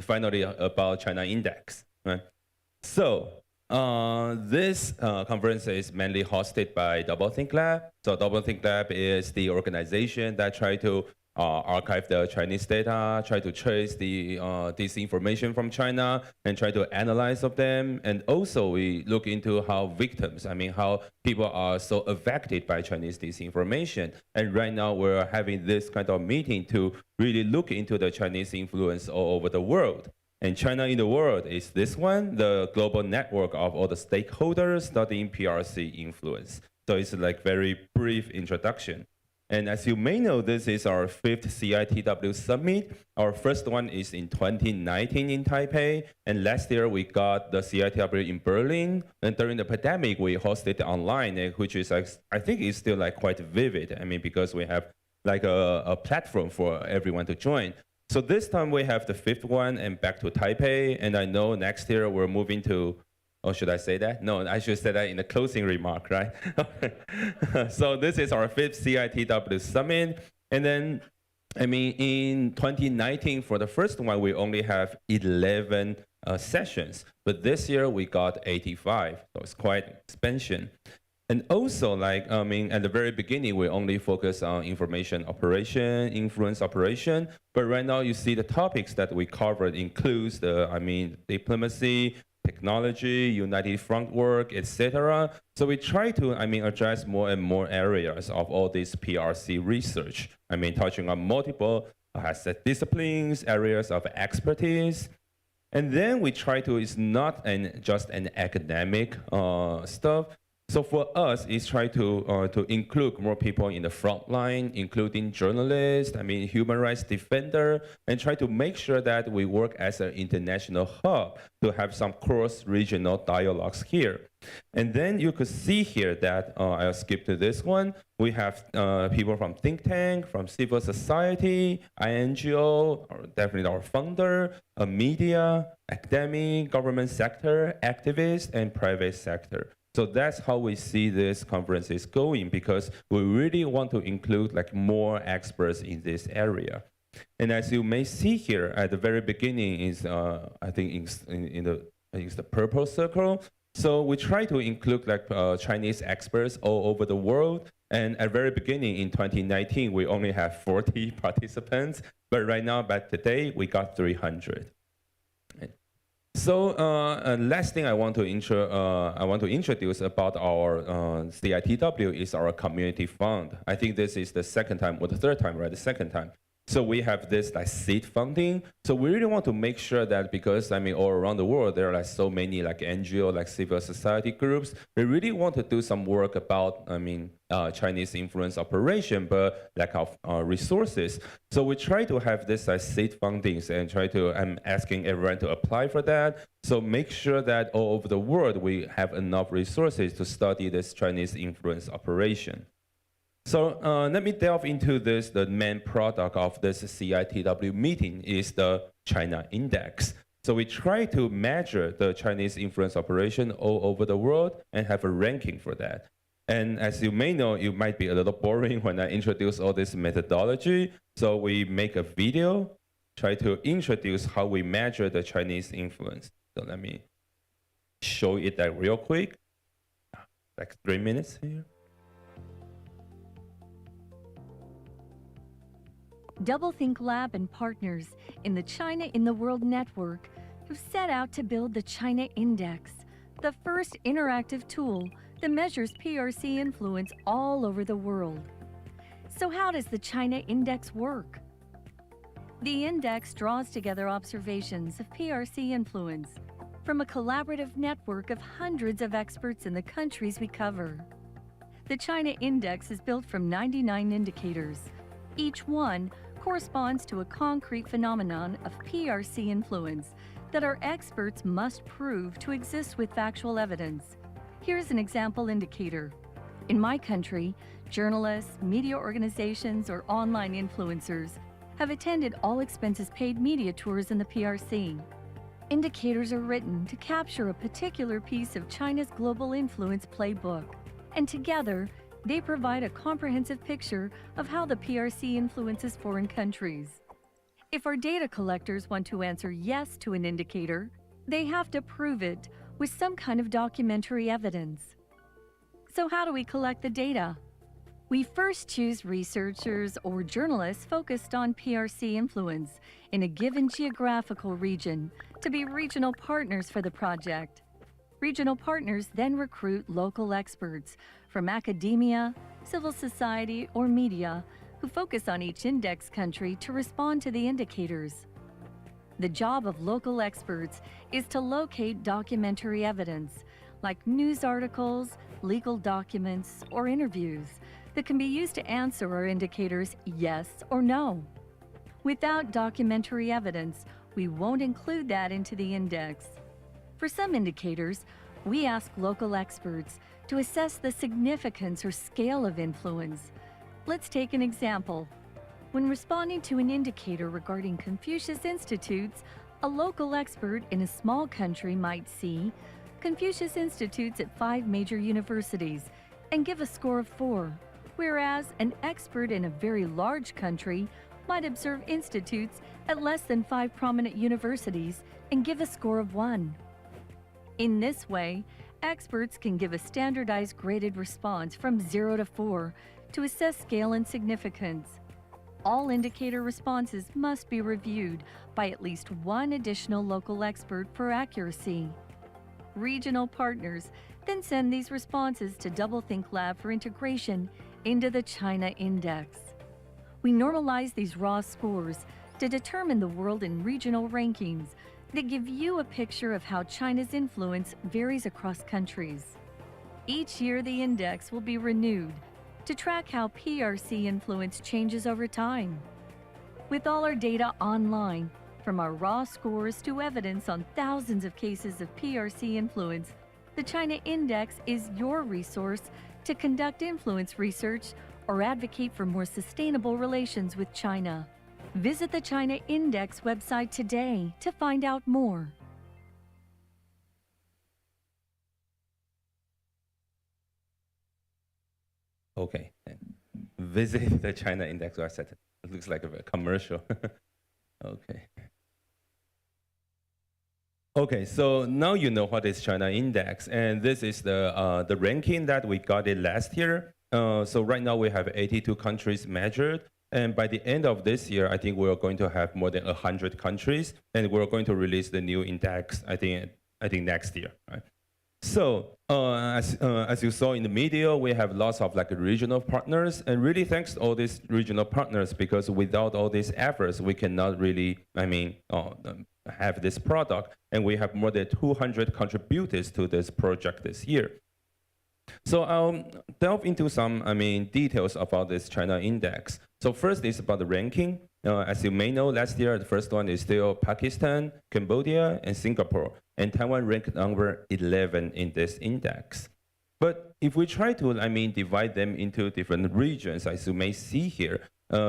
finally about China Index. Right? So this conference is mainly hosted by Doublethink Lab. So Doublethink Lab is the organization that try to archive the Chinese data, try to trace the disinformation from China, and try to analyze of them. And also we look into how victims, how people are so affected by Chinese disinformation. And right now we're having this kind of meeting to really look into the Chinese influence all over the world. And China in the World is this one, the global network of all the stakeholders studying PRC influence. So it's like very brief introduction. And as you may know, this is our 5th CITW summit. Our first one is in 2019 in Taipei. And last year we got the CITW in Berlin. And during the pandemic, we hosted online, which is, I think is still like quite vivid. Because we have like a platform for everyone to join. So this time we have the 5th one and back to Taipei. And I know next year we're moving to, oh, should I say that? No, I should say that in the closing remark, right? So this is our 5th CITW summit. And then, in 2019, for the first one, we only have 11 sessions. But this year we got 85, so it's quite expansion. And also, at the very beginning, we only focus on information operation, influence operation. But right now, you see the topics that we covered includes the, diplomacy, technology, united front work, etc. So we try to, address more and more areas of all this PRC research. Touching on multiple disciplines, areas of expertise. And then we try to, it's not just an academic stuff. So for us, it's try to include more people in the front line, including journalists, human rights defender, and try to make sure that we work as an international hub to have some cross-regional dialogues here. And then you could see here that, I'll skip to this one, we have people from think tank, from civil society, INGO, definitely our founder, media, academic, government sector, activists, and private sector. So that's how we see this conference is going, because we really want to include more experts in this area. And as you may see here, at the very beginning is, I think it's the purple circle. So we try to include Chinese experts all over the world. And at the very beginning in 2019, we only have 40 participants. But right now, by today, we got 300. So last thing I want to introduce about our CITW is our community fund. I think this is the second time or the third time, right? The second time. So we have this seed funding. So we really want to make sure that, because all around the world there are so many NGO, civil society groups. We really want to do some work about Chinese influence operation, but lack of resources. So we try to have this seed fundings and try to, I'm asking everyone to apply for that. So make sure that all over the world we have enough resources to study this Chinese influence operation. So let me delve into this. The main product of this CITW meeting is the China Index. So we try to measure the Chinese influence operation all over the world and have a ranking for that. And as you may know, it might be a little boring when I introduce all this methodology. So we make a video, try to introduce how we measure the Chinese influence. So let me show it real quick, 3 minutes here. Doublethink Lab and partners in the China in the World network have set out to build the China Index, the first interactive tool that measures PRC influence all over the world. So how does the China Index work? The index draws together observations of PRC influence from a collaborative network of hundreds of experts in the countries we cover. The China Index is built from 99 indicators. Each one corresponds to a concrete phenomenon of PRC influence that our experts must prove to exist with factual evidence. Here's an example indicator. In my country, journalists, media organizations, or online influencers have attended all expenses paid media tours in the PRC. Indicators are written to capture a particular piece of China's global influence playbook, and together, they provide a comprehensive picture of how the PRC influences foreign countries. If our data collectors want to answer yes to an indicator, they have to prove it with some kind of documentary evidence. So how do we collect the data? We first choose researchers or journalists focused on PRC influence in a given geographical region to be regional partners for the project. Regional partners then recruit local experts from academia, civil society, or media who focus on each index country to respond to the indicators. The job of local experts is to locate documentary evidence, like news articles, legal documents, or interviews that can be used to answer our indicators yes or no. Without documentary evidence, we won't include that into the index. For some indicators, we ask local experts to assess the significance or scale of influence. Let's take an example. When responding to an indicator regarding Confucius Institutes, a local expert in a small country might see Confucius Institutes at 5 major universities and give a score of 4, whereas an expert in a very large country might observe institutes at less than 5 prominent universities and give a score of 1. In this way, experts can give a standardized graded response from 0 to 4 to assess scale and significance. All indicator responses must be reviewed by at least 1 additional local expert for accuracy. Regional partners then send these responses to Doublethink Lab for integration into the China Index. We normalize these raw scores to determine the world and regional rankings that give you a picture of how China's influence varies across countries. Each year, the index will be renewed to track how PRC influence changes over time. With all our data online, from our raw scores to evidence on thousands of cases of PRC influence, the China Index is your resource to conduct influence research or advocate for more sustainable relations with China. Visit the China Index website today to find out more. Okay, visit the China Index website. It looks like a commercial. Okay. Okay, so now you know what is China Index, and this is the ranking that we got it last year. So right now we have 82 countries measured, and by the end of this year, I think we're going to have more than 100 countries, and we're going to release the new index, I think next year, right? So as you saw in the media, we have lots of like regional partners, and really thanks to all these regional partners, because without all these efforts, we cannot really, have this product, and we have more than 200 contributors to this project this year. So I'll delve into some, details about this China Index. So first is about the ranking. As you may know, last year, the first one is still Pakistan, Cambodia, and Singapore, and Taiwan ranked number 11 in this index. But if we try to, divide them into different regions, as you may see here,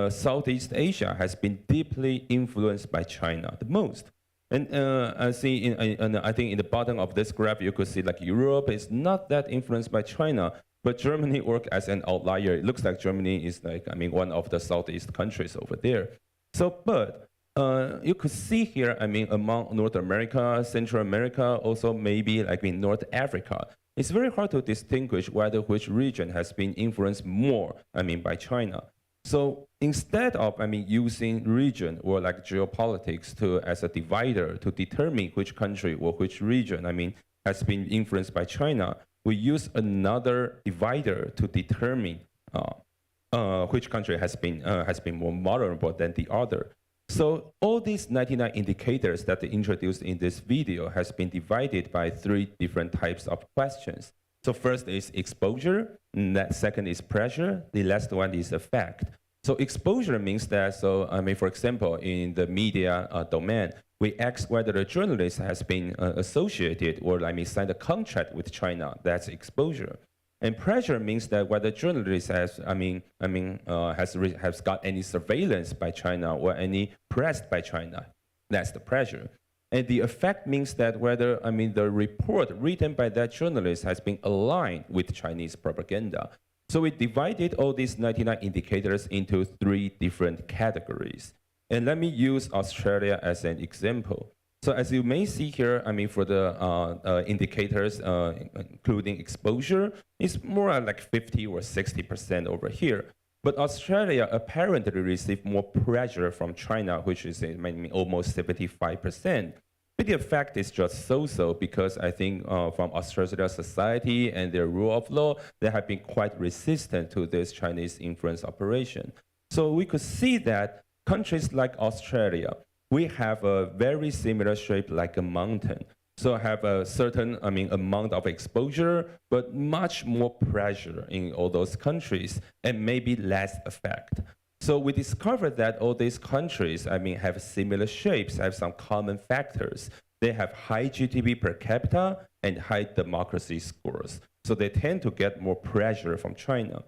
Southeast Asia has been deeply influenced by China the most. And I think in the bottom of this graph, you could see like Europe is not that influenced by China, but Germany works as an outlier. It looks like Germany is like, one of the Southeast countries over there. So, but you could see here, among North America, Central America, also maybe like in North Africa, it's very hard to distinguish whether which region has been influenced more, by China. So instead of, using region or like geopolitics as a divider to determine which country or which region, has been influenced by China, we use another divider to determine which country has been more vulnerable than the other. So all these 99 indicators that they introduced in this video has been divided by 3 different types of questions. So first is exposure, second is pressure, the last one is effect. So exposure means that, for example, in the media domain, we ask whether the journalist has been associated or signed a contract with China. That's exposure. And pressure means that whether journalist has, has got any surveillance by China or any pressed by China. That's the pressure. And the effect means that whether, the report written by that journalist has been aligned with Chinese propaganda. So we divided all these 99 indicators into 3 different categories. And let me use Australia as an example. So as you may see here, I mean, for the indicators, including exposure, it's more like 50 or 60% over here. But Australia apparently received more pressure from China, which is almost 75%. But the effect is just so-so because I think from Australian society and their rule of law, they have been quite resistant to this Chinese influence operation. So we could see that countries like Australia, we have a very similar shape like a mountain. So have a certain, amount of exposure, but much more pressure in all those countries and maybe less effect. So we discovered that all these countries, have similar shapes, have some common factors. They have high GDP per capita and high democracy scores. So they tend to get more pressure from China.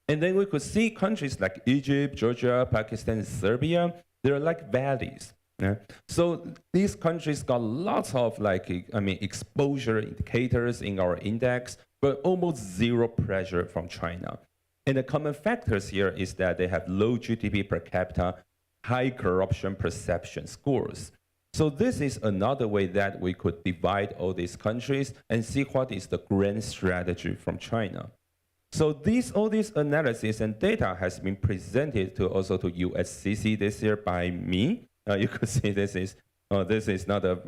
And then we could see countries like Egypt, Georgia, Pakistan, and Serbia, they're like valleys. Yeah. So these countries got lots of exposure indicators in our index, but almost zero pressure from China. And the common factors here is that they have low GDP per capita, high corruption perception scores. So this is another way that we could divide all these countries and see what is the grand strategy from China. So all this analysis and data has been presented to also to USCC this year by me. You could see this is not a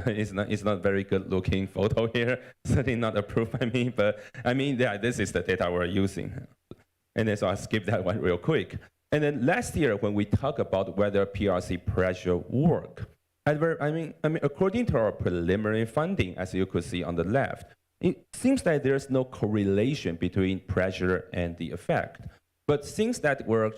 it's not very good looking photo here. Certainly not approved by me, but yeah, this is the data we're using. And then so I'll skip that one real quick. And then last year when we talk about whether PRC pressure work, according to our preliminary finding, as you could see on the left, it seems that there's no correlation between pressure and the effect. But since that we're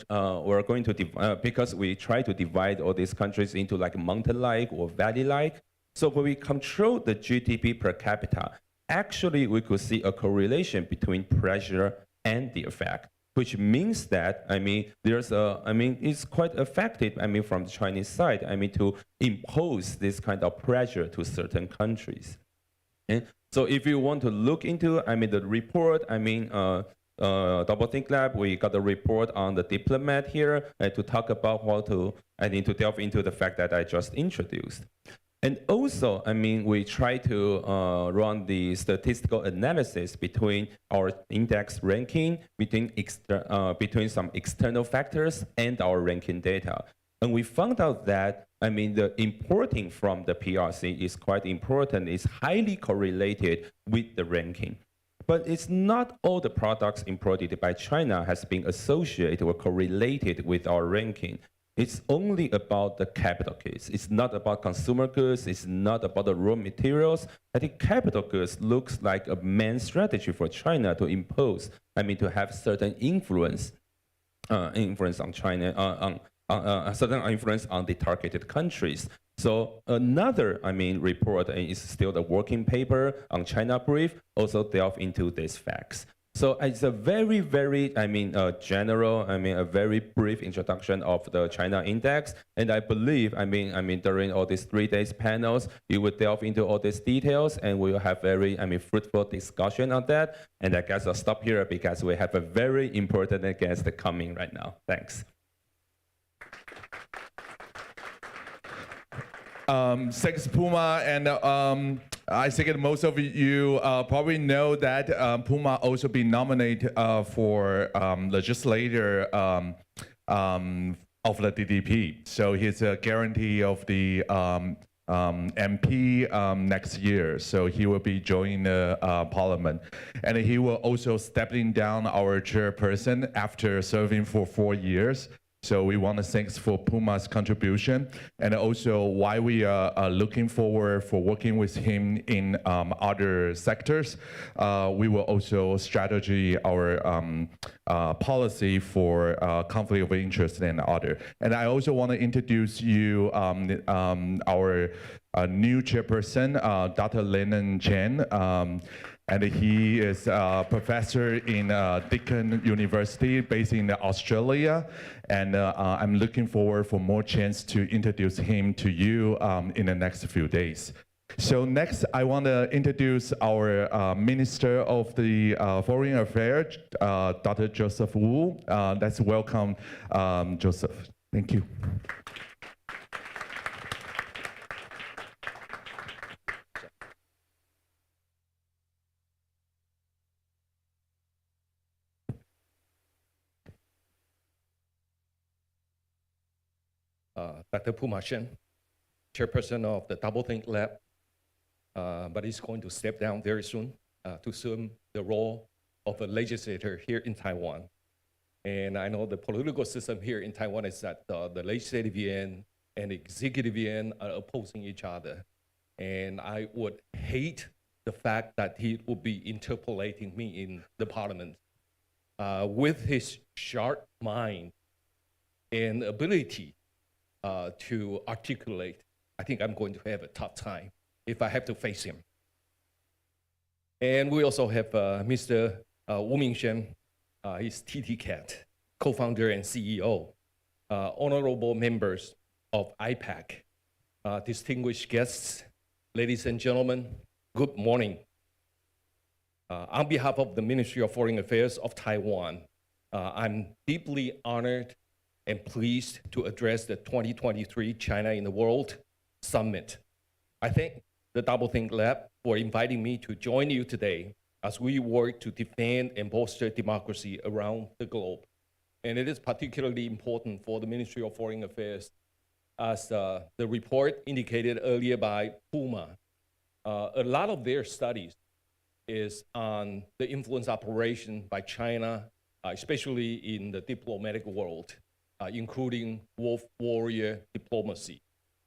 going to, because we try to divide all these countries into like mountain-like or valley-like, so when we control the GDP per capita, actually we could see a correlation between pressure and the effect, which means that, there's a, it's quite effective, from the Chinese side, to impose this kind of pressure to certain countries. And so if you want to look into, the report, Doublethink Lab, we got a report on the diplomat here to talk about how to, to delve into the fact that I just introduced. And also, we try to run the statistical analysis between our index ranking, between some external factors and our ranking data. And we found out that, the importing from the PRC is quite important. It's highly correlated with the ranking. But it's not all the products imported by China has been associated or correlated with our ranking. It's only about the capital goods. It's not about consumer goods. It's not about the raw materials. I think capital goods looks like a main strategy for China to impose, to have certain influence on China, certain influence on the targeted countries. So another, report is still the working paper on China brief, also delve into these facts. So it's a very, very, general, a very brief introduction of the China index. And I believe, during all these 3 days panels, you will delve into all these details and we will have very, fruitful discussion on that. And I guess I'll stop here because we have a very important guest coming right now. Thanks. Thanks, Puma, and I think most of you probably know that Puma also been nominated for legislator of the DDP. So he's a guarantee of the MP next year. So he will be joining the parliament, and he will also stepping down our chairperson after serving for 4 years. So we want to thank for Puma's contribution, and also why we are looking forward for working with him in other sectors. We will also strategy our policy for conflict of interest and other. And I also want to introduce you our new chairperson, Dr. Lennon Chen. And he is a professor in Deakin University based in Australia. And I'm looking forward for more chance to introduce him to you in the next few days. So next, I want to introduce our Minister of the Foreign Affairs, Dr. Joseph Wu. Let's welcome Joseph. Thank you. Dr. Puma Shen, chairperson of the Doublethink Lab, but he's going to step down very soon to assume the role of a legislator here in Taiwan. And I know the political system here in Taiwan is that the legislative end and executive end are opposing each other. And I would hate the fact that he would be interpolating me in the parliament. With his sharp mind and ability to articulate, I think I'm going to have a tough time if I have to face him. And we also have Mr. Wu Mingshen. He's TT Cat, co-founder and CEO. Honorable members of IPAC, distinguished guests, ladies and gentlemen, good morning. On behalf of the Ministry of Foreign Affairs of Taiwan, I'm deeply honored and pleased to address the 2023 China in the World Summit. I thank the Doublethink Lab for inviting me to join you today as we work to defend and bolster democracy around the globe. And it is particularly important for the Ministry of Foreign Affairs, as the report indicated earlier by Puma. A lot of their studies is on the influence operation by China, especially in the diplomatic world, including wolf warrior diplomacy.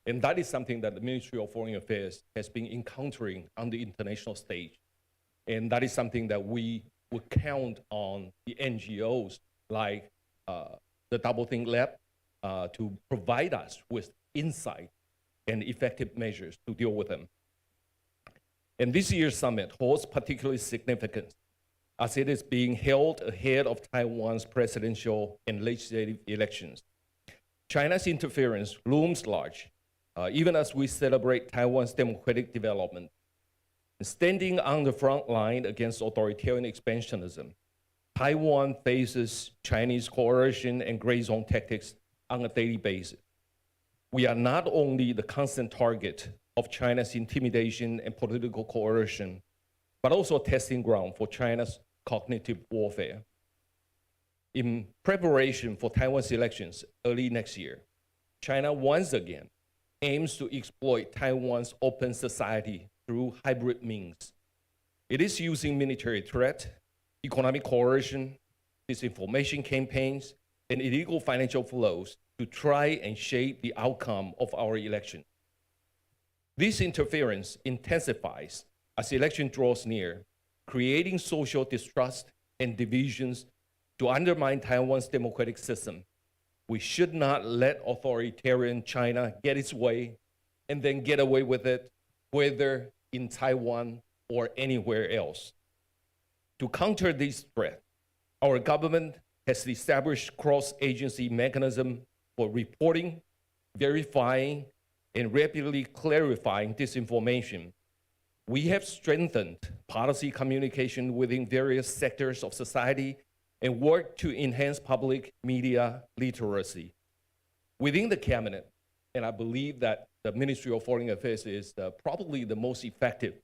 And that is something that the Ministry of Foreign Affairs has been encountering on the international stage. And that is something that we would count on the NGOs like the Doublethink Lab to provide us with insight and effective measures to deal with them. And this year's summit holds particularly significance as it is being held ahead of Taiwan's presidential and legislative elections. China's interference looms large, even as we celebrate Taiwan's democratic development. Standing on the front line against authoritarian expansionism, Taiwan faces Chinese coercion and gray zone tactics on a daily basis. We are not only the constant target of China's intimidation and political coercion, but also a testing ground for China's cognitive warfare. In preparation for Taiwan's elections early next year, China once again aims to exploit Taiwan's open society through hybrid means. It is using military threat, economic coercion, disinformation campaigns, and illegal financial flows to try and shape the outcome of our election. This interference intensifies as the election draws near, creating social distrust and divisions to undermine Taiwan's democratic system. We should not let authoritarian China get its way and then get away with it, whether in Taiwan or anywhere else. To counter this threat, our government has established cross-agency mechanism for reporting, verifying, and rapidly clarifying disinformation. We have strengthened policy communication within various sectors of society and worked to enhance public media literacy. Within the cabinet, and I believe that the Ministry of Foreign Affairs is probably the most effective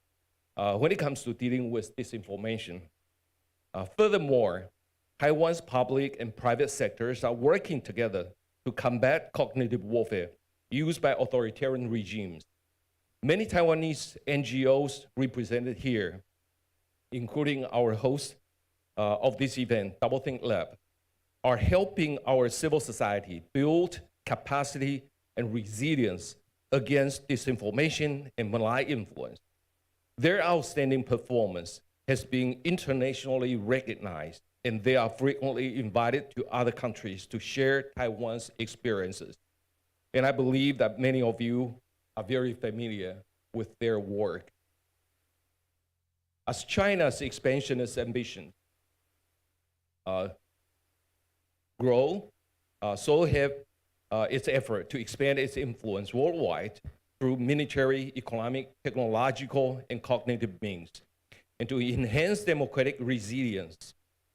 when it comes to dealing with disinformation. Furthermore, Taiwan's public and private sectors are working together to combat cognitive warfare used by authoritarian regimes. Many Taiwanese NGOs represented here, including our host of this event, Doublethink Lab, are helping our civil society build capacity and resilience against disinformation and malign influence. Their outstanding performance has been internationally recognized, and they are frequently invited to other countries to share Taiwan's experiences. And I believe that many of you are very familiar with their work. As China's expansionist ambitions grow, so have its effort to expand its influence worldwide through military, economic, technological, and cognitive means. And to enhance democratic resilience,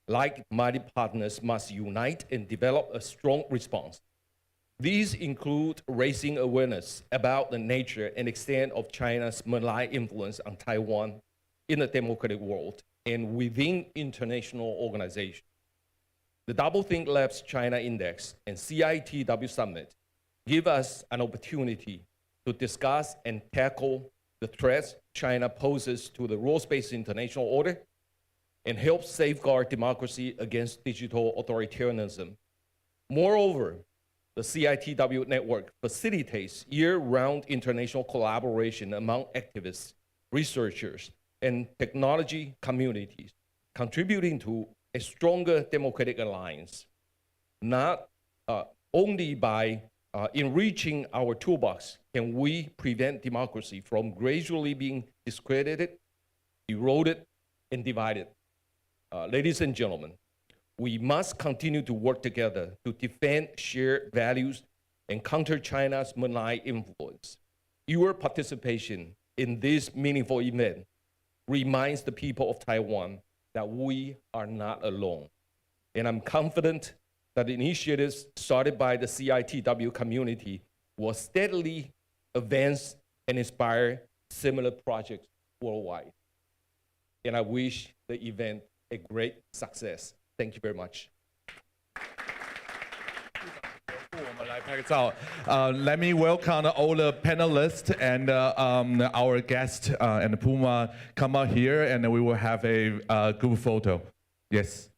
like-minded partners must unite and develop a strong response. These include raising awareness about the nature and extent of China's malign influence on Taiwan in the democratic world and within international organizations. The Doublethink Lab's China Index and CITW Summit give us an opportunity to discuss and tackle the threats China poses to the rules-based international order and help safeguard democracy against digital authoritarianism. Moreover, the CITW network facilitates year-round international collaboration among activists, researchers, and technology communities, contributing to a stronger democratic alliance, not only by enriching our toolbox can we prevent democracy from gradually being discredited, eroded, and divided. Ladies and gentlemen, we must continue to work together to defend shared values and counter China's malign influence. Your participation in this meaningful event reminds the people of Taiwan that we are not alone. And I'm confident that the initiatives started by the CITW community will steadily advance and inspire similar projects worldwide. And I wish the event a great success. Thank you very much. Let me welcome all the panelists and our guest and Puma come out here, and we will have a group photo. Yes.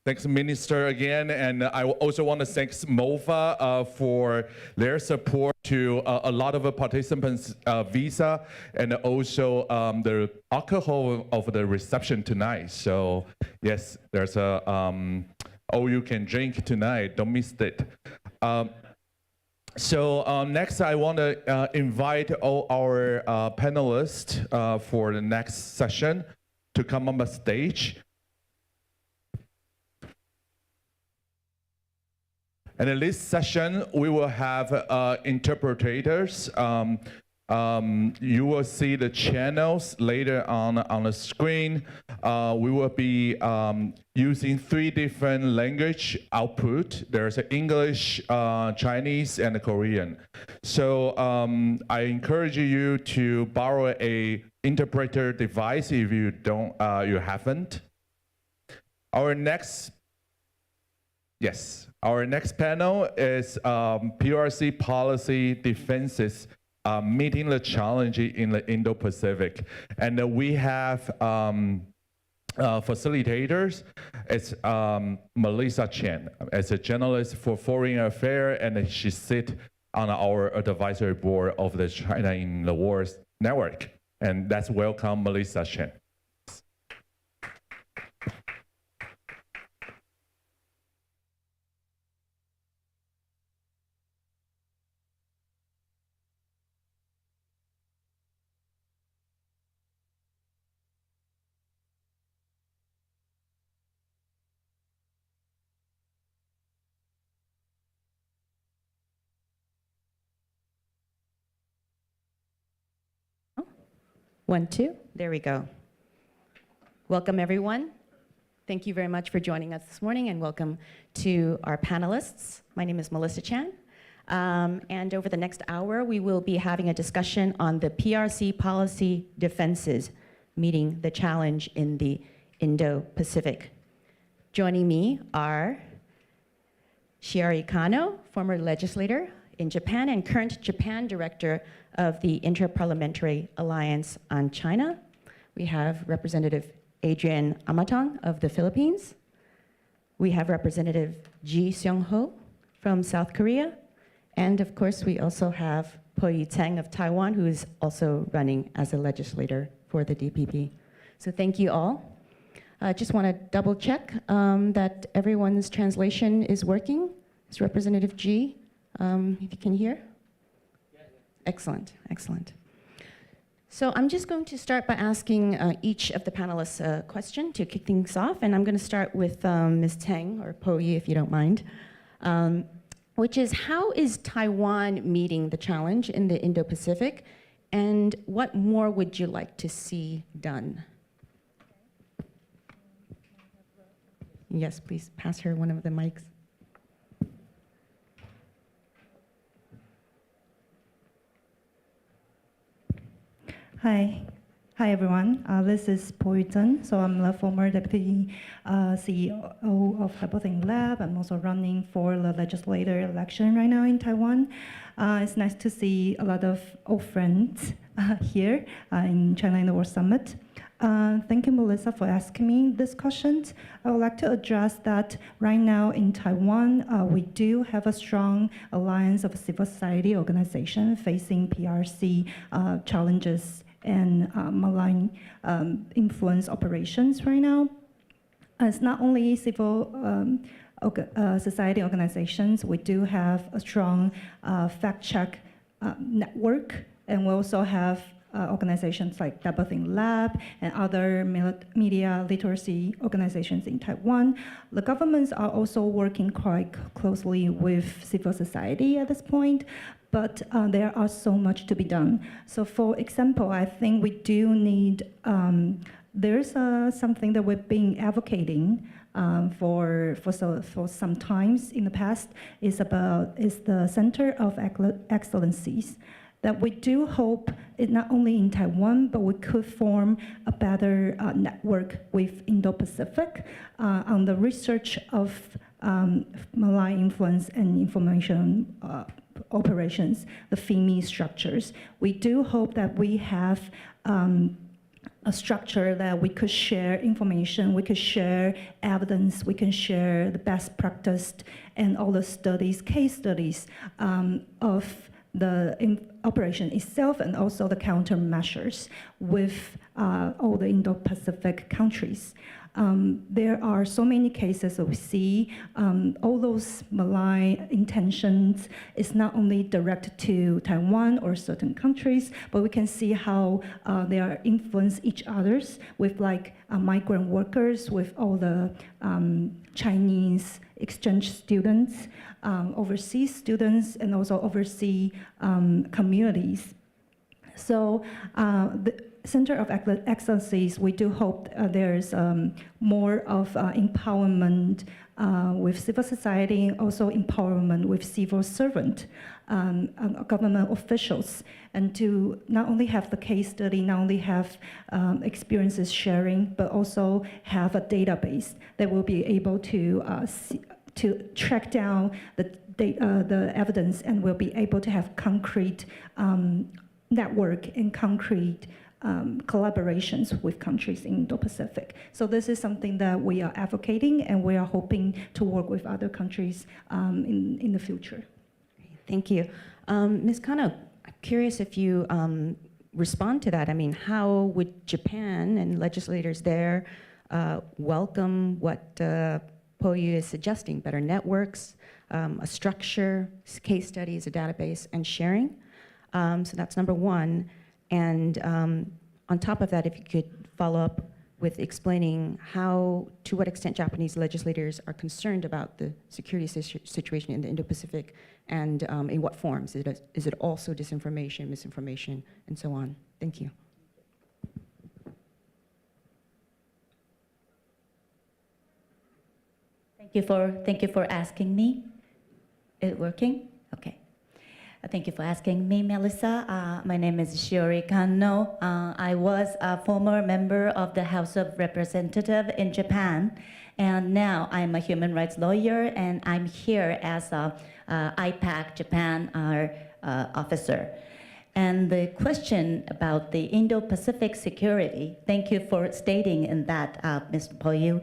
Thanks, Minister, again. And I also want to thank MOFA for their support to a lot of the participants' visa and also the alcohol of the reception tonight. So, yes, there's a all you can drink tonight. Don't miss it. So next, I want to invite all our panelists for the next session to come on the stage. And in this session, we will have interpreters. You will see the channels later on the screen. We will be using 3 different language output. There's English, Chinese, and Korean. So I encourage you to borrow a interpreter device if you don't, you haven't. Our next panel is PRC Policy Defenses, meeting the challenge in the Indo-Pacific. And we have facilitators. It's Melissa Chen, as a journalist for Foreign Affairs, and she sits on our advisory board of the China in the Wars Network. And let's welcome Melissa Chen. One, two, there we go. Welcome, everyone. Thank you very much for joining us this morning, and welcome to our panelists. My name is Melissa Chan, and over the next hour, we will be having a discussion on the PRC Policy Defenses, meeting the challenge in the Indo-Pacific. Joining me are Shiori Kano, former legislator in Japan and current Japan director of the Inter-Parliamentary Alliance on China. We have Representative Adrian Amatong of the Philippines. We have Representative Ji Seong-ho from South Korea. And of course, we also have Po-Yu Tseng of Taiwan, who is also running as a legislator for the DPP. So thank you all. I just want to double check that everyone's translation is working. It's Representative Ji, if you can hear. Excellent, excellent. So I'm just going to start by asking each of the panelists a question to kick things off, and I'm going to start with Ms. Teng, or Po-Yu, if you don't mind, which is, how is Taiwan meeting the challenge in the Indo-Pacific, and what more would you like to see done? Yes, please pass her one of the mics. Hi. Hi, everyone. This is Po-Yu Tseng. So I'm the former deputy CEO of Doublethink Lab. I'm also running for the legislator election right now in Taiwan. It's nice to see a lot of old friends here in China in the World Summit. Thank you, Melissa, for asking me this question. I would like to address that right now in Taiwan, we do have a strong alliance of civil society organizations facing PRC challenges and malign influence operations right now. It's not only civil society organizations, we do have a strong fact-check network, and we also have organizations like Doublethink Lab and other media literacy organizations in Taiwan. The governments are also working quite closely with civil society at this point, but there are so much to be done. So for example, I think we do need, there's something that we've been advocating for some times in the past, is the Center of Excellencies, that we do hope it not only in Taiwan, but we could form a better network with Indo-Pacific on the research of malign influence and information operations, the FIMI structures. We do hope that we have a structure that we could share information, we could share evidence, we can share the best practice and all the studies, case studies of the operation itself, and also the countermeasures with all the Indo-Pacific countries. There are so many cases that we see. All those malign intentions is not only directed to Taiwan or certain countries, but we can see how they are influence each others with like migrant workers, with all the Chinese exchange students, overseas students, and also overseas communities. So the Center of Excellencies, we do hope there's more of empowerment with civil society, also empowerment with civil servant, government officials, and to not only have the case study, not only have experiences sharing, but also have a database that will be able to track down the evidence, and will be able to have concrete network and concrete collaborations with countries in Indo-Pacific. So this is something that we are advocating, and we are hoping to work with other countries in the future. Thank you. Ms. Kano, I'm curious if you respond to that. I mean, how would Japan and legislators there welcome what Po-Yu is suggesting? Better networks, a structure, case studies, a database, and sharing. So that's number one. And on top of that, if you could follow up with explaining to what extent Japanese legislators are concerned about the security situation in the Indo-Pacific, and in what forms. Is it also disinformation, misinformation, and so on? Thank you. Thank you for asking me. Is it working? Okay. Thank you for asking me, Melissa. My name is Shiori Kanno. I was a former member of the House of Representatives in Japan, and now I'm a human rights lawyer, and I'm here as a IPAC Japan officer. And the question about the Indo-Pacific security, thank you for stating in that, Mr. Poyu.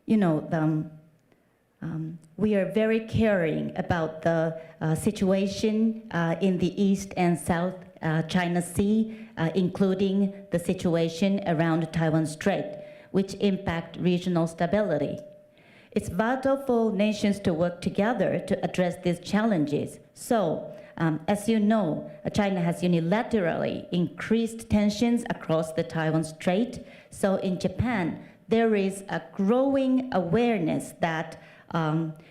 You know, we are very caring about the situation in the East and South China Sea, including the situation around Taiwan Strait, which impact regional stability. It's vital for nations to work together to address these challenges. So, as you know, China has unilaterally increased tensions across the Taiwan Strait. So in Japan, there is a growing awareness that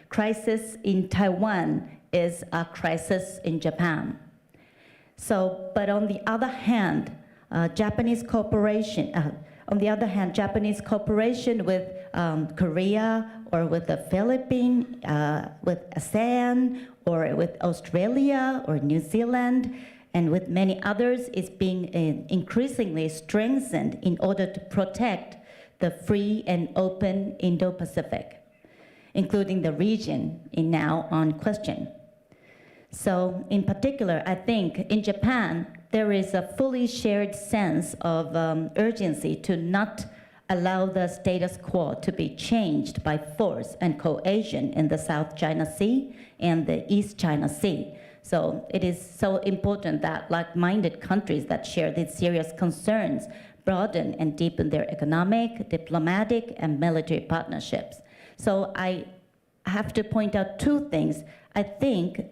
crisis in Taiwan is a crisis in Japan. So, but on the other hand, Japanese cooperation with Korea or with the Philippines, with ASEAN, or with Australia or New Zealand, and with many others is being increasingly strengthened in order to protect the free and open Indo-Pacific, including the region in now on question. So in particular, I think in Japan, there is a fully shared sense of urgency to not allow the status quo to be changed by force and coercion in the South China Sea and the East China Sea. So it is so important that like-minded countries that share these serious concerns broaden and deepen their economic, diplomatic, and military partnerships. So I have to point out two things. I think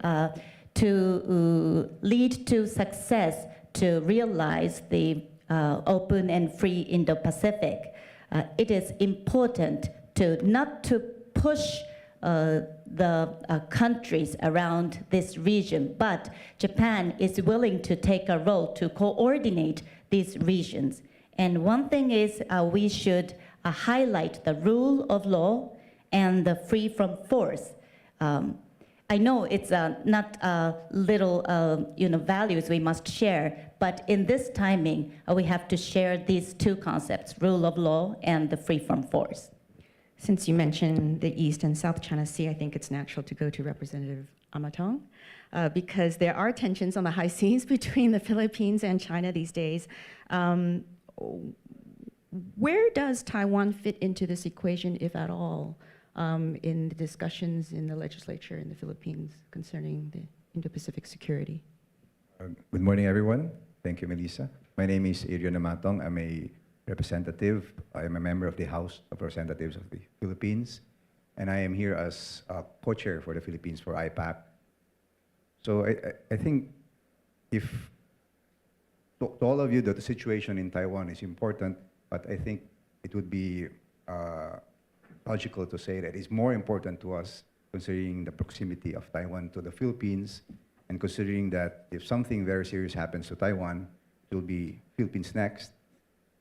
to lead to success, to realize the open and free Indo-Pacific, it is important to not to push the countries around this region, but Japan is willing to take a role to coordinate these regions. And one thing is we should highlight the rule of law and the free from force. I know it's not little values we must share, but in this timing, we have to share these two concepts, rule of law and the free from force. Since you mentioned the East and South China Sea, I think it's natural to go to Representative Amatong, because there are tensions on the high seas between the Philippines and China these days. Where does Taiwan fit into this equation, if at all, in the discussions in the legislature in the Philippines concerning the Indo-Pacific security? Good morning, everyone. Thank you, Melissa. My name is Adrian Amatong. I'm a representative. I am a member of the House of Representatives of the Philippines, and I am here as a co-chair for the Philippines for IPAC. So I think if to all of you that the situation in Taiwan is important, but I think it would be logical to say that it's more important to us considering the proximity of Taiwan to the Philippines, and considering that if something very serious happens to Taiwan, it will be Philippines next,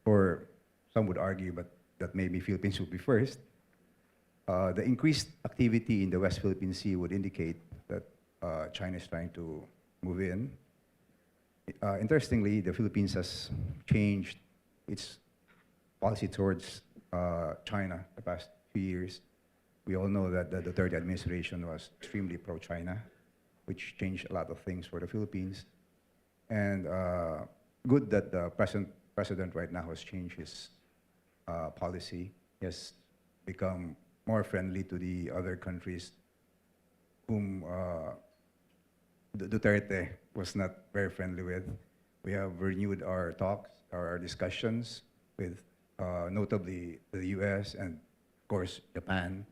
or some would argue but that maybe Philippines will be first. The increased activity in the West Philippine Sea would indicate that China is trying to move in. Interestingly, the Philippines has changed its policy towards China the past few years. We all know that the Duterte administration was extremely pro-China, which changed a lot of things for the Philippines. And good that the president right now has changed his policy. He has become more friendly to the other countries whom Duterte was not very friendly with. We have renewed our talks, our discussions with notably the US and, of course, Japan.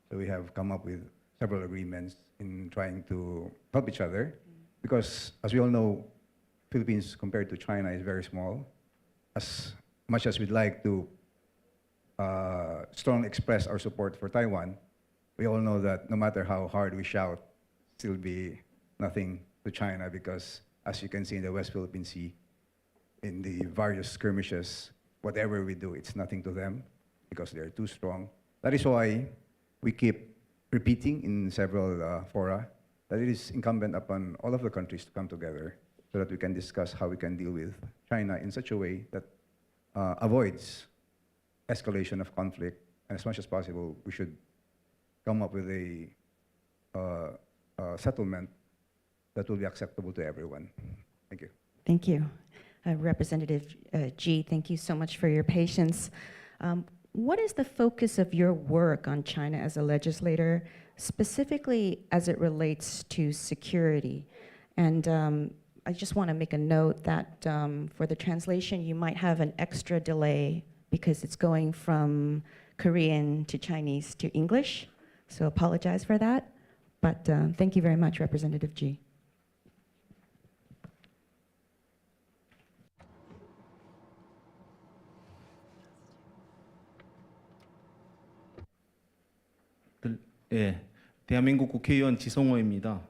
So we have come up with several agreements in trying to help each other, because as we all know, Philippines compared to China is very small. As much as we'd like to strongly express our support for Taiwan, we all know that no matter how hard we shout, still be nothing to China, because as you can see in the West Philippine Sea, in the various skirmishes, whatever we do, it's nothing to them. because they are too strong. That is why we keep repeating in several fora that it is incumbent upon all of the countries to come together so that we can discuss how we can deal with China in such a way that avoids escalation of conflict. And as much as possible, we should come up with a settlement that will be acceptable to everyone. Thank you. Thank you. Representative G, thank you so much for your patience. What is the focus of your work on China as a legislator, specifically as it relates to security? And I just want to make a note that for the translation, you might have an extra delay because it's going from Korean to Chinese to English. So apologize for that. But thank you very much, Representative G. 예, 대한민국 국회의원 지성호입니다.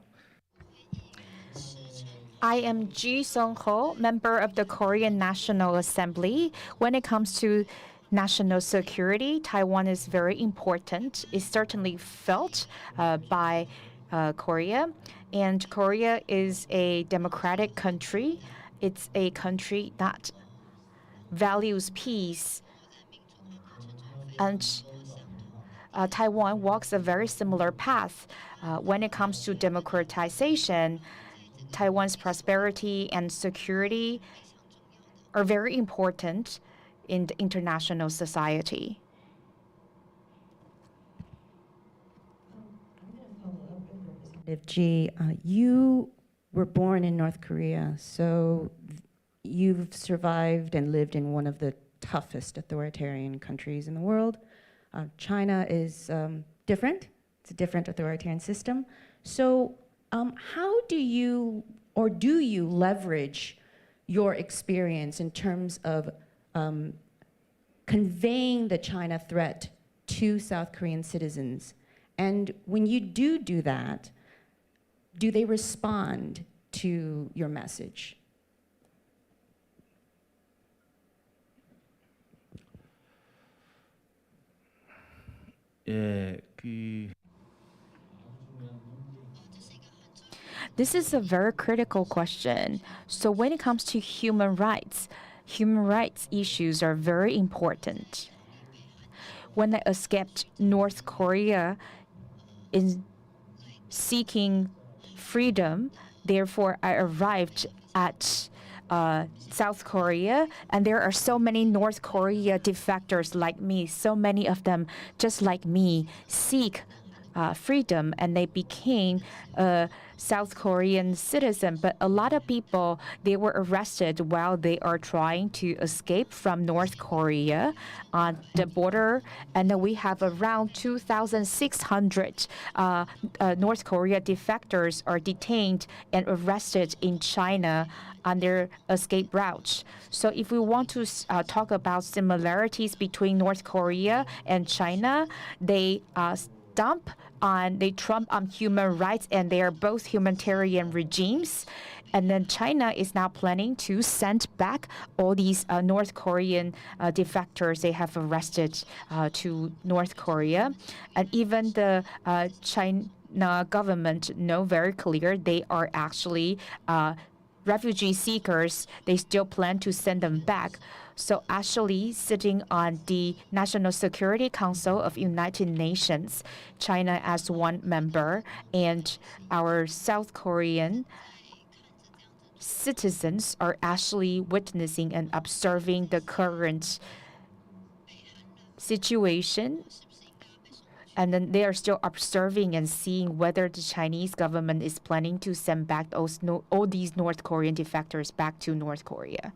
I am Ji Song-ho, member of the Korean National Assembly. When it comes to national security, Taiwan is very important. It's certainly felt by Korea. And Korea is a democratic country. It's a country that values peace. And Taiwan walks a very similar path. When it comes to democratization, Taiwan's prosperity and security are very important in the international society. Representative G, you were born in North Korea, so you've survived and lived in one of the toughest authoritarian countries in the world. China is different. It's a different authoritarian system. So how do you, or do you leverage your experience in terms of conveying the China threat to South Korean citizens? And when you do that, do they respond to your message? 예, This is a very critical question. So when it comes to human rights issues are very important. When I escaped North Korea in seeking freedom, therefore I arrived at South Korea, and there are so many North Korea defectors like me, so many of them just like me seek freedom, and they became a South Korean citizen. But a lot of people, they were arrested while they are trying to escape from North Korea on the border. And then we have around 2,600 North Korea defectors are detained and arrested in China on their escape route. So if we want to talk about similarities between North Korea and China, they trump on human rights, and they are both humanitarian regimes. And then China is now planning to send back all these North Korean defectors they have arrested to North Korea. And even the China government know very clear they are actually refugee seekers. They still plan to send them back. So actually, sitting on the National Security Council of United Nations, China as one member, and our South Korean citizens are actually witnessing and observing the current situation. And then they are still observing and seeing whether the Chinese government is planning to send back all these North Korean defectors back to North Korea.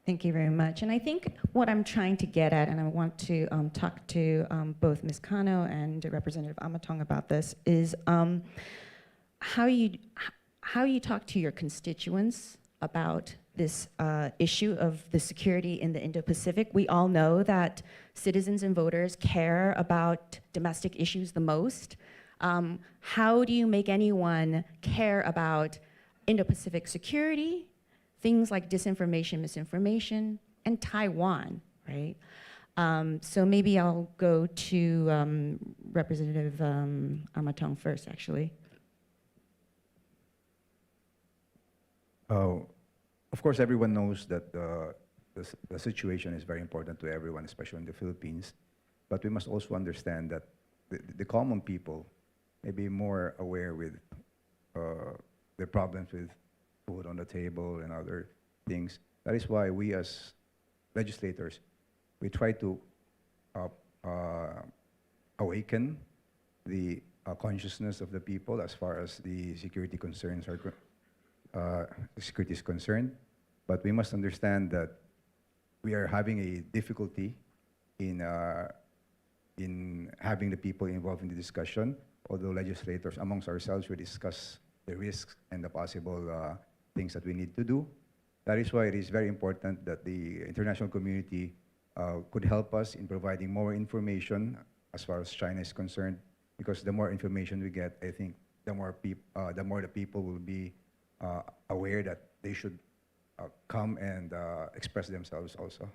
Thank you very much. And I think what I'm trying to get at, and I want to talk to both Ms. Kano and Representative Amatong about this, is how you talk to your constituents about this issue of the security in the Indo-Pacific. We all know that citizens and voters care about domestic issues the most. How do you make anyone care about Indo-Pacific security, things like disinformation, misinformation, and Taiwan, right? So maybe I'll go to Representative Amatong first, actually. Of course, everyone knows that the situation is very important to everyone, especially in the Philippines. But we must also understand that the common people may be more aware with the problems with food on the table and other things. That is why we as legislators, we try to awaken the consciousness of the people as far as the security concerns are security is concerned. But we must understand that we are having a difficulty in having the people involved in the discussion. Although legislators amongst ourselves, we discuss the risks and the possible things that we need to do. That is why it is very important that the international community could help us in providing more information as far as China is concerned, because the more information we get, I think the more the people will be aware that they should come and express themselves also.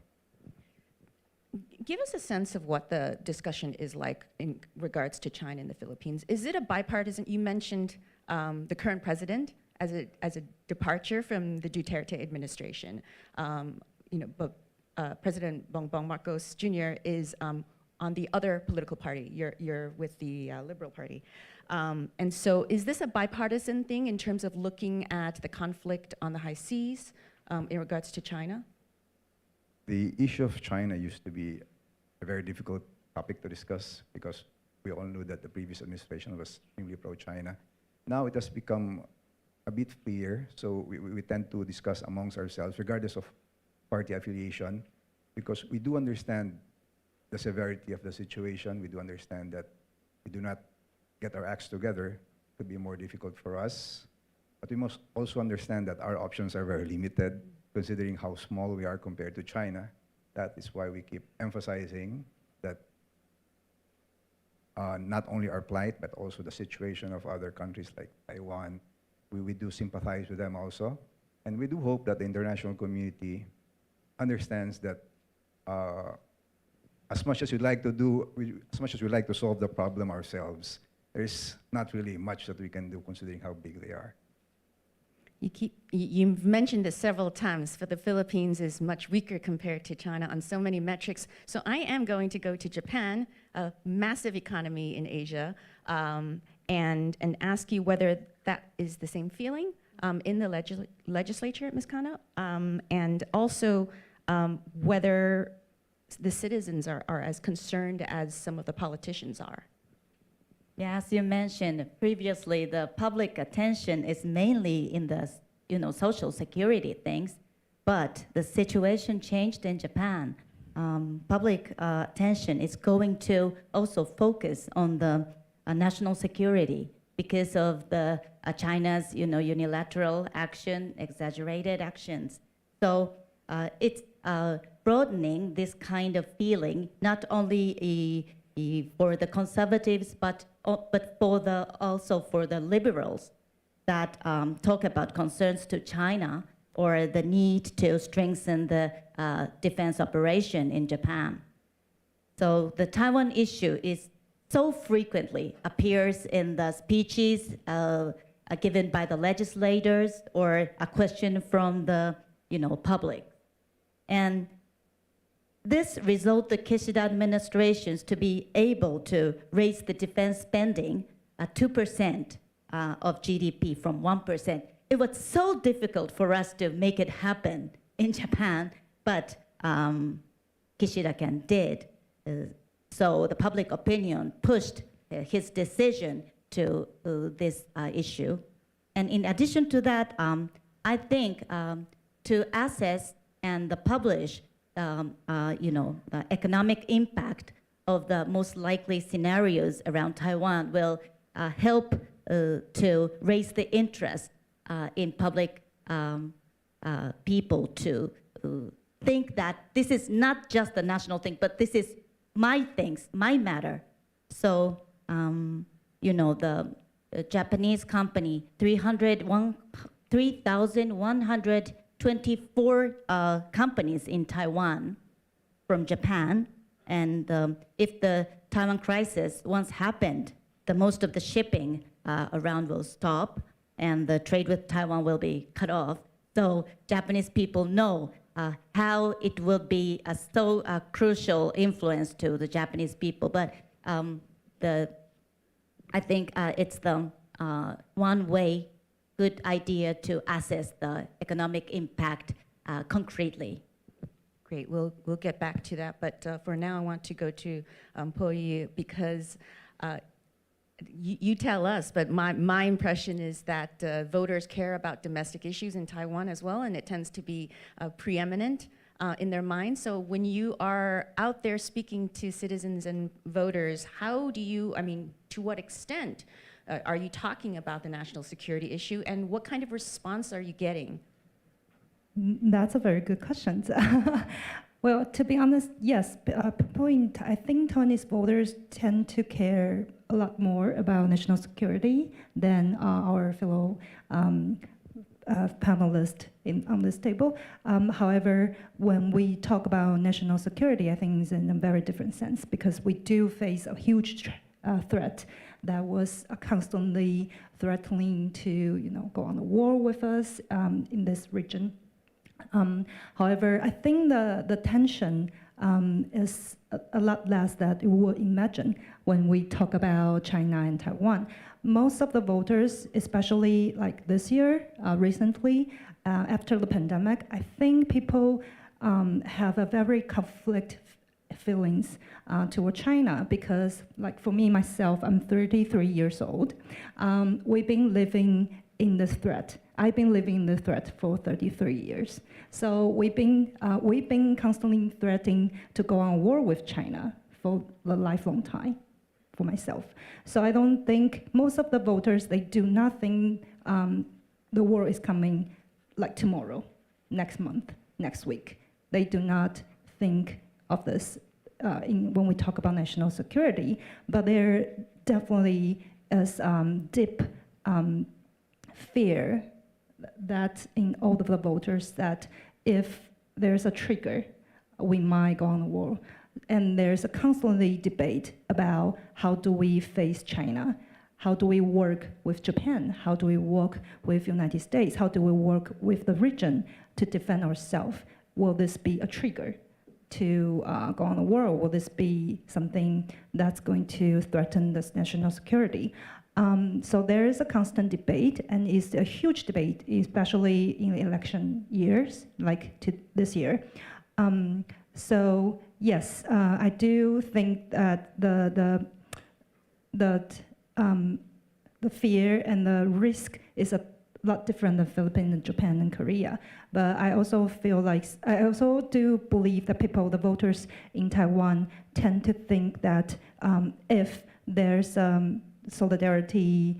Give us a sense of what the discussion is like in regards to China and the Philippines. Is it a bipartisan? You mentioned the current president as a departure from the Duterte administration. But President Bongbong Marcos Jr. is on the other political party. You're with the Liberal Party. And so is this a bipartisan thing in terms of looking at the conflict on the high seas in regards to China? The issue of China used to be a very difficult topic to discuss because we all knew that the previous administration was extremely pro-China. Now it has become a bit freer, so we tend to discuss amongst ourselves, regardless of party affiliation, because we do understand the severity of the situation. We do understand that we do not get our acts together. It could be more difficult for us. But we must also understand that our options are very limited, considering how small we are compared to China. That is why we keep emphasizing that not only our plight, but also the situation of other countries like Taiwan. We do sympathize with them also. And we do hope that the international community understands that as much as we'd like to solve the problem ourselves, there's not really much that we can do considering how big they are. You've mentioned this several times, but the Philippines is much weaker compared to China on so many metrics. So I am going to go to Japan, a massive economy in Asia, and ask you whether that is the same feeling in the legislature, Ms. Kano, and also whether the citizens are as concerned as some of the politicians are. Yeah, as you mentioned previously, the public attention is mainly in the, social security things, but the situation changed in Japan. Public attention is going to also focus on the national security because of the China's, unilateral action, exaggerated actions. So it's broadening this kind of feeling, not only for the conservatives, but also for the liberals that talk about concerns to China or the need to strengthen the defense operation in Japan. So the Taiwan issue is so frequently appears in the speeches given by the legislators or a question from the public. And this resulted the Kishida administrations to be able to raise the defense spending at 2% of GDP from 1%. It was so difficult for us to make it happen in Japan, but Kishida did. So the public opinion pushed his decision to this issue. And in addition to that, I think to assess and publish the economic impact of the most likely scenarios around Taiwan will help to raise the interest in public people to think that this is not just a national thing, but this is my things, my matter. So, the Japanese company, 3,124 companies in Taiwan from Japan And if the Taiwan crisis once happened, the most of the shipping around will stop and the trade with Taiwan will be cut off. So Japanese people know how it will be a so crucial influence to the Japanese people. But I think it's the one way, good idea to assess the economic impact concretely. Great, we'll get back to that, but for now I want to go to Po Yi because you tell us, but my impression is that voters care about domestic issues in Taiwan as well, and it tends to be preeminent in their minds. So when you are out there speaking to citizens and voters, how do you, to what extent are you talking about the national security issue, and what kind of response are you getting? That's a very good question. Well, to be honest, yes. Point, I think Taiwanese voters tend to care a lot more about national security than our fellow panelists on this table. However, when we talk about national security, I think it's in a very different sense because we do face a huge threat that was constantly threatening to, go on a war with us in this region. However, I think the tension is a lot less than you would imagine when we talk about China and Taiwan. Most of the voters, especially like this year, recently, after the pandemic, I think people have a very conflict feelings toward China because, like for me, myself, I'm 33 years old. We've been living in this threat. I've been living in the threat for 33 years. So we've been constantly threatening to go on war with China for a lifelong time for myself. So I don't think most of the voters, they do not think the war is coming like tomorrow, next month, next week. They do not think of this when we talk about national security, but there definitely is deep fear that in all of the voters that if there's a trigger, we might go on war. And there's a constantly debate about how do we face China? How do we work with Japan? How do we work with United States? How do we work with the region to defend ourselves? Will this be a trigger to go on a war? Will this be something that's going to threaten this national security? So there is a constant debate, and it's a huge debate, especially in the election years, like this year. So yes, I do think that the fear and the risk is a lot different than Philippines and Japan and Korea. But I also feel like, I also do believe that people, the voters in Taiwan, tend to think that if there's solidarity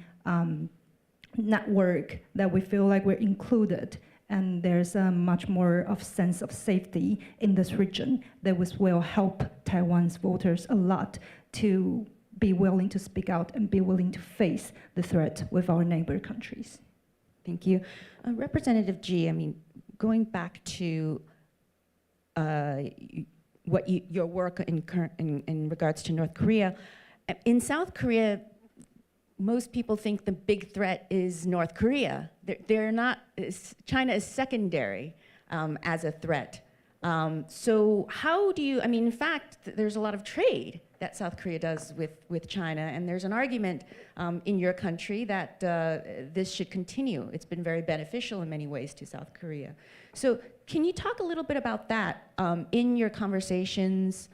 network, that we feel like we're included, and there's a much more of sense of safety in this region that will help Taiwan's voters a lot to be willing to speak out and be willing to face the threat with our neighbor countries. Thank you. Representative G, going back to your work in regards to North Korea. In South Korea, most people think the big threat is North Korea. They're not, China is secondary as a threat. So how do you, in fact, there's a lot of trade that South Korea does with China, and there's an argument in your country that this should continue. It's been very beneficial in many ways to South Korea. So can you talk a little bit about that in your conversations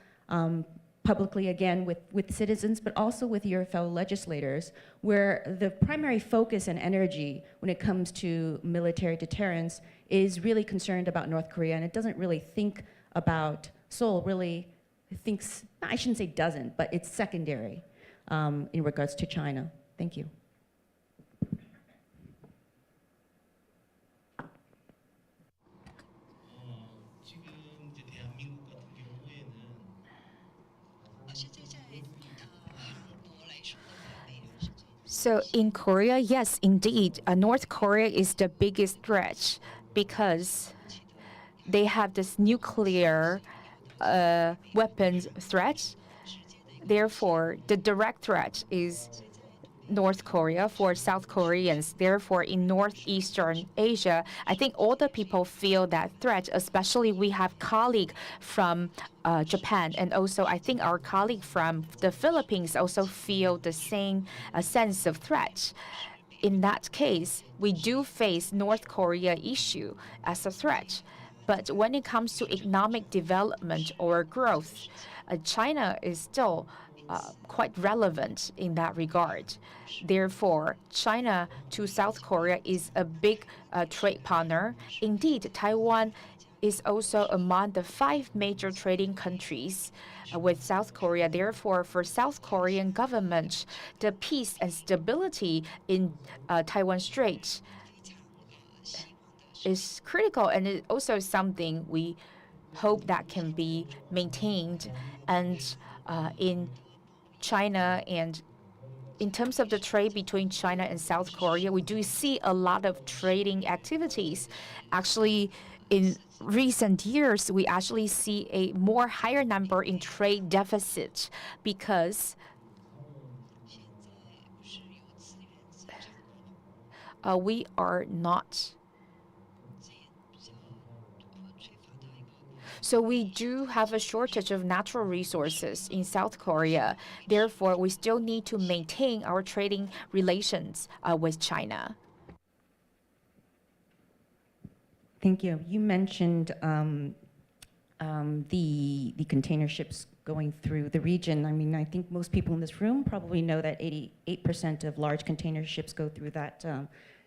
publicly, again, with citizens, but also with your fellow legislators, where the primary focus and energy when it comes to military deterrence is really concerned about North Korea, and it doesn't really think about, Seoul really thinks, I shouldn't say doesn't, but it's secondary in regards to China. Thank you. So in Korea, yes, indeed, North Korea is the biggest threat because they have this nuclear weapons threat. Therefore, the direct threat is North Korea for South Koreans. Therefore, in Northeastern Asia, I think all the people feel that threat, especially we have colleague from Japan, and also I think our colleague from the Philippines also feel the same sense of threat. In that case, we do face North Korea issue as a threat. But when it comes to economic development or growth, China is still quite relevant in that regard. Therefore, China to South Korea is a big trade partner. Indeed, Taiwan is also among the 5 major trading countries with South Korea. Therefore, for South Korean government, the peace and stability in Taiwan Strait is critical, and it also something we hope that can be maintained. And in China, and in terms of the trade between China and South Korea, we do see a lot of trading activities. Actually, in recent years, we actually see a more higher number in trade deficit because we are not. So we do have a shortage of natural resources in South Korea. Therefore, we still need to maintain our trading relations with China. Thank you. You mentioned the container ships going through the region. I mean, I think most people in this room probably know that 88% of large container ships go through that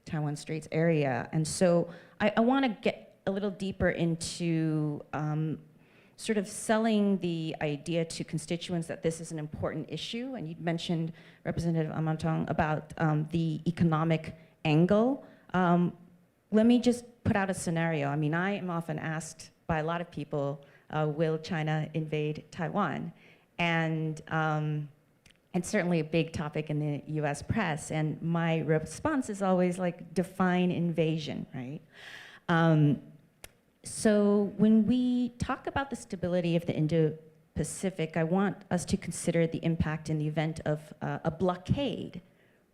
Taiwan Straits area. And so I want to get a little deeper into sort of selling the idea to constituents that this is an important issue. And you mentioned, Representative Amantong, about the economic angle. Let me just put out a scenario. I mean, I am often asked by a lot of people, will China invade Taiwan? And it's certainly a big topic in the US press. And my response is always like, define invasion, right? So when we talk about the stability of the Indo-Pacific, I want us to consider the impact in the event of a blockade,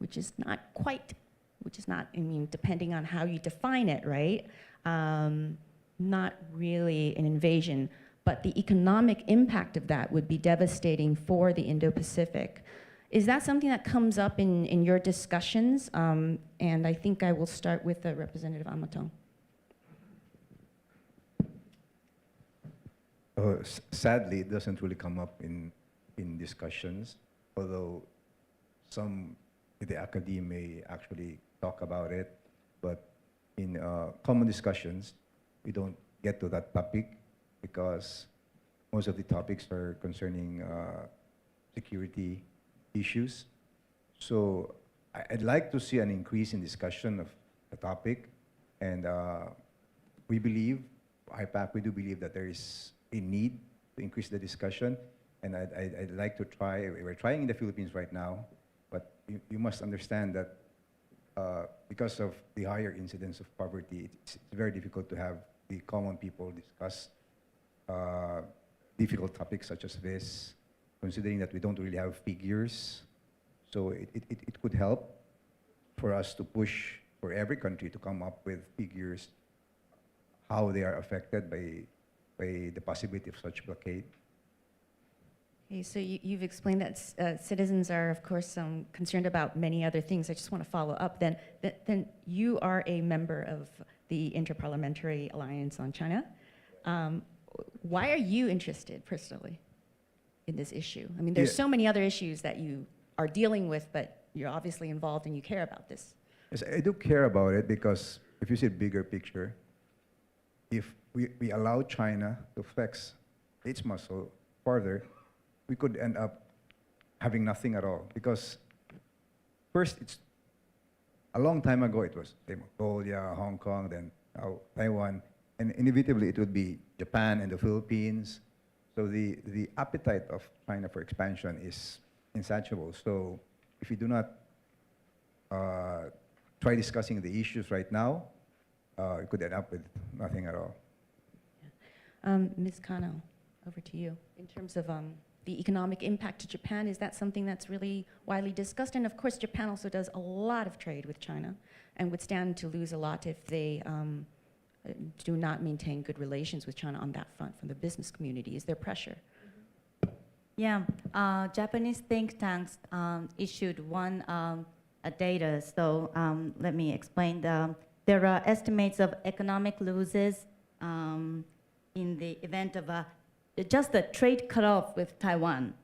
which is not, I mean, depending on how you define it, right? Not really an invasion, but the economic impact of that would be devastating for the Indo-Pacific. Is that something that comes up in your discussions? And I think I will start with Representative Amantong. Sadly, it doesn't really come up in discussions, although some in the academia may actually talk about it. But in common discussions, we don't get to that topic because most of the topics are concerning security issues. So I'd like to see an increase in discussion of the topic. And we believe, IPAC, we do believe that there is a need to increase the discussion. And I'd like to try, we're trying in the Philippines right now, but you must understand that because of the higher incidence of poverty, it's very difficult to have the common people discuss difficult topics such as this, considering that we don't really have figures. So it could help for us to push for every country to come up with figures how they are affected by the possibility of such blockade. Okay, so you've explained that citizens are, of course, concerned about many other things. I just want to follow up. Then you are a member of the Inter-Parliamentary Alliance on China. Why are you interested personally in this issue? I mean, there's so many other issues that you are dealing with, but you're obviously involved and you care about this. Yes, I do care about it because if you see the bigger picture, if we allow China to flex its muscle further, we could end up having nothing at all. Because first, it's a long time ago, it was Mongolia, Hong Kong, then Taiwan, and inevitably it would be Japan and the Philippines. So the appetite of China for expansion is insatiable. So if we do not try discussing the issues right now, it could end up with nothing at all. Ms. Kano, over to you. In terms of the economic impact to Japan, is that something that's really widely discussed? And of course, Japan also does a lot of trade with China and would stand to lose a lot if they do not maintain good relations with China on that front from the business community. Is there pressure? Yeah, Japanese think tanks issued one data. So let me explain. There are estimates of economic losses in the event of just a trade cutoff with Taiwan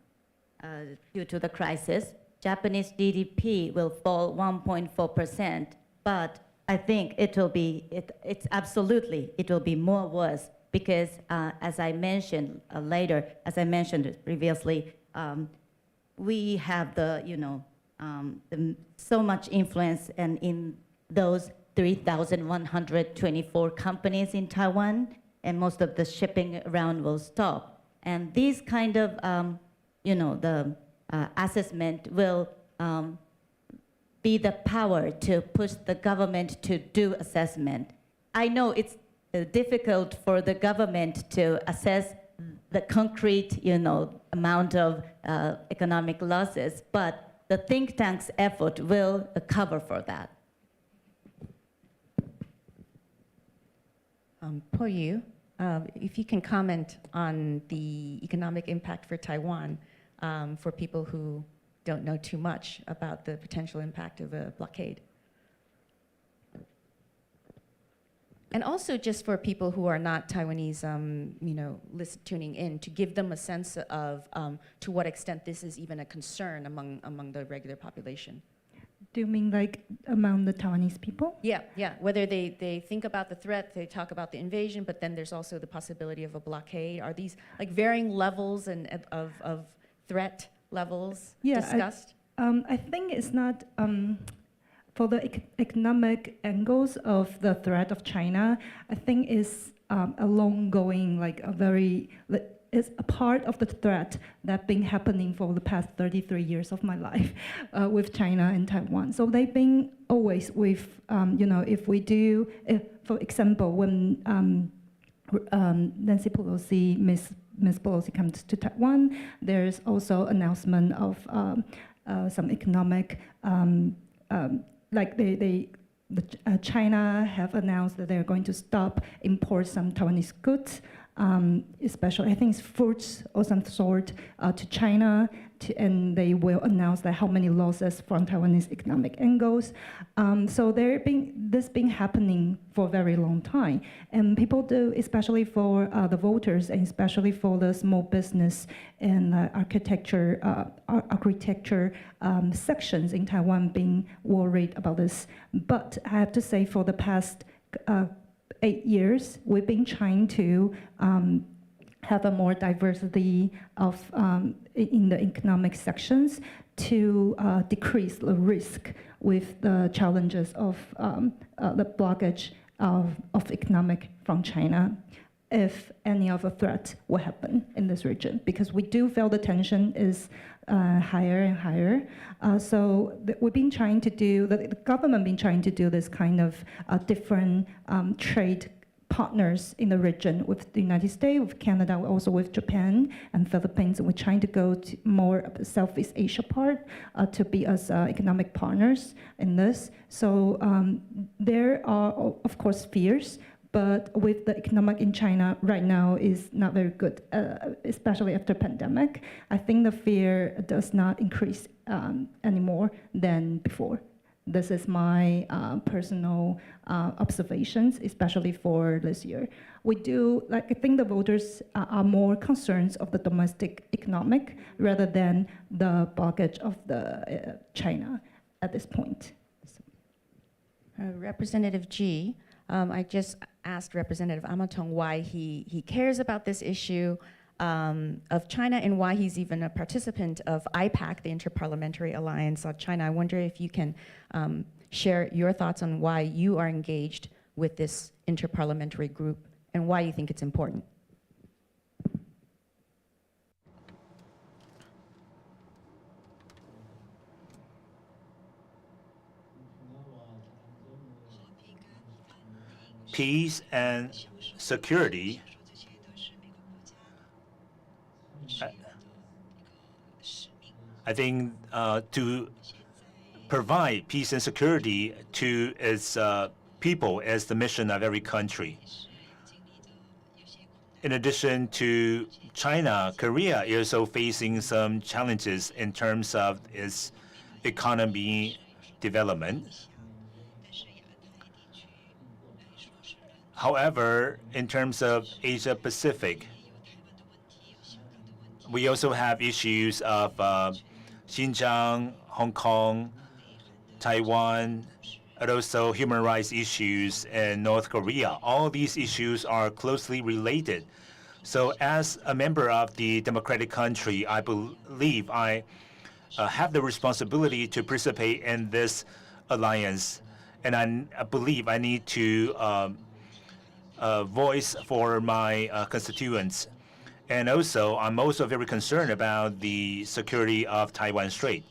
due to the crisis. Japanese GDP will fall 1.4%, but I think it will be, it's absolutely, it will be more worse because as I mentioned later, as I mentioned previously, we have so much influence and in those 3,124 companies in Taiwan, and most of the shipping around will stop. And these kind of, the assessment will be the power to push the government to do assessment. I know it's difficult for the government to assess the concrete, amount of economic losses, but the think tank's effort will cover for that. Po Yu, if you can comment on the economic impact for Taiwan for people who don't know too much about the potential impact of a blockade. And also just for people who are not Taiwanese, tuning in, to give them a sense of to what extent this is even a concern among the regular population. Do you mean like among the Taiwanese people? Yeah. Whether they think about the threat, they talk about the invasion, but then there's also the possibility of a blockade. Are these like varying levels of threat levels discussed? I think it's not, for the economic angles of the threat of China, I think it's a long-going, it's a part of the threat that's been happening for the past 33 years of my life with China and Taiwan. So they've been always with, for example, when Nancy Pelosi, Miss Pelosi comes to Taiwan, there's also announcement of some economic, China have announced that they're going to stop import some Taiwanese goods, especially I think it's fruits or some sort to China, and they will announce that how many losses from Taiwanese economic angles. So this been happening for a very long time, and people do, especially for the voters, and especially for the small business and architecture sections in Taiwan, being worried about this. But I have to say, for the past 8 years, we've been trying to have a more diversity of in the economic sections to decrease the risk with the challenges of the blockage of economic from China, if any of a threat will happen in this region, because we do feel the tension is higher and higher. We've been trying to do, the government been trying to do this kind of different trade partners in the region with the United States, with Canada, also with Japan and Philippines. And we're trying to go to more of the Southeast Asia part to be as economic partners in this. So there are, of course, fears, but with the economic in China right now is not very good, especially after pandemic. I think the fear does not increase anymore than before. This is my personal observations, especially for this year. We do, I think the voters are more concerned of the domestic economic rather than the blockage of the China at this point. Representative G, I just asked Representative Amatong why he cares about this issue of China and why he's even a participant of IPAC, the Inter-Parliamentary Alliance on China. I wonder if you can share your thoughts on why you are engaged with this inter-parliamentary group and why you think it's important. Peace and security I think to provide peace and security to its people is the mission of every country. In addition to China, Korea is also facing some challenges in terms of its economy development. However, in terms of Asia-Pacific, we also have issues of Xinjiang, Hong Kong, Taiwan, and also human rights issues in North Korea. All these issues are closely related. So as a member of the democratic country, I believe I have the responsibility to participate in this alliance. And I believe I need to voice for my constituents. And also, I'm also very concerned about the security of Taiwan Strait.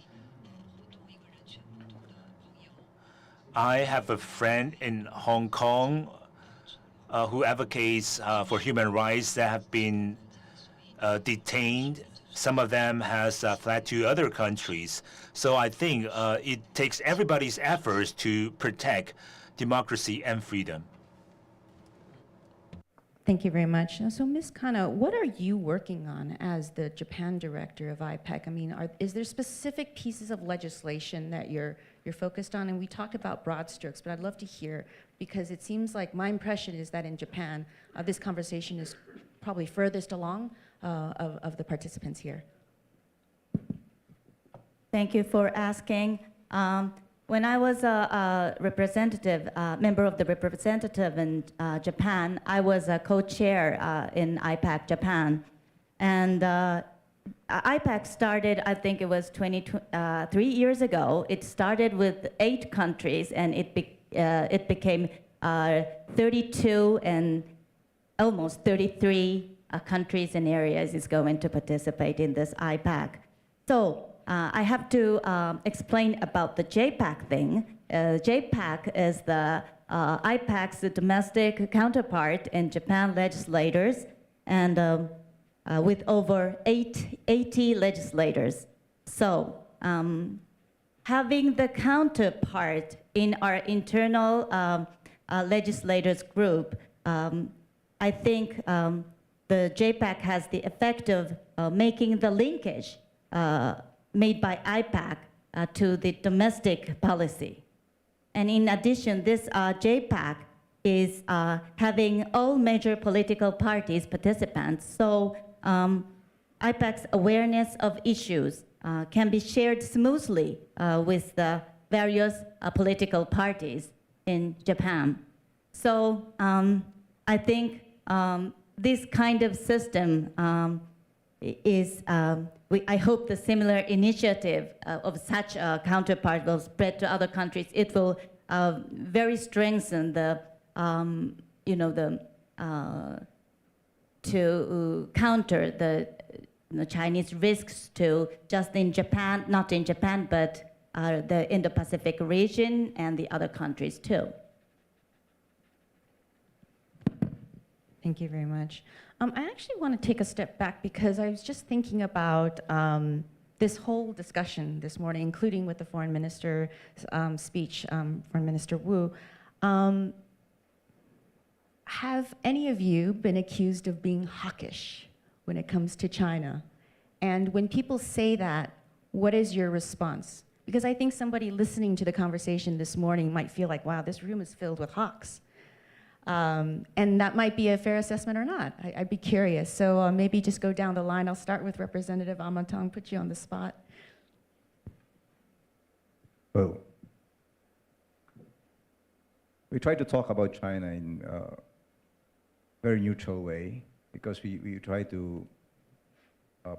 I have a friend in Hong Kong who advocates for human rights that have been detained. Some of them has fled to other countries. So I think it takes everybody's efforts to protect democracy and freedom. Thank you very much. So, Ms. Kano, what are you working on as the Japan director of IPAC? I mean, is there specific pieces of legislation that you're focused on? And we talked about broad strokes, but I'd love to hear, because it seems like my impression is that in Japan, this conversation is probably furthest along of the participants here. Thank you for asking. When I was a representative, member of the representative in Japan, I was a co-chair in IPAC Japan. And IPAC started, I think it was 3 years ago. It started with 8 countries, and it became 32 and almost 33 countries and areas is going to participate in this IPAC. So I have to explain about the JPAC thing. JPAC is the IPAC's domestic counterpart in Japan legislators, and with over 80 legislators. So having the counterpart in our internal legislators group, I think the JPAC has the effect of making the linkage made by IPAC to the domestic policy. And in addition, this JPAC is having all major political parties participants. So IPAC's awareness of issues can be shared smoothly with the various political parties in Japan. So I think this kind of system is, I hope the similar initiative of such a counterpart will spread to other countries. It will very strengthen the, to counter the Chinese risks to just in Japan, not in Japan, but the Indo-Pacific region and the other countries too. Thank you very much. I actually want to take a step back because I was just thinking about this whole discussion this morning, including with the foreign minister's speech, Foreign Minister Wu. Have any of you been accused of being hawkish when it comes to China? And when people say that, what is your response? Because I think somebody listening to the conversation this morning might feel like, wow, this room is filled with hawks. And that might be a fair assessment or not. I'd be curious. So maybe just go down the line. I'll start with Representative Amatong, put you on the spot. Well, we try to talk about China in a very neutral way because we try to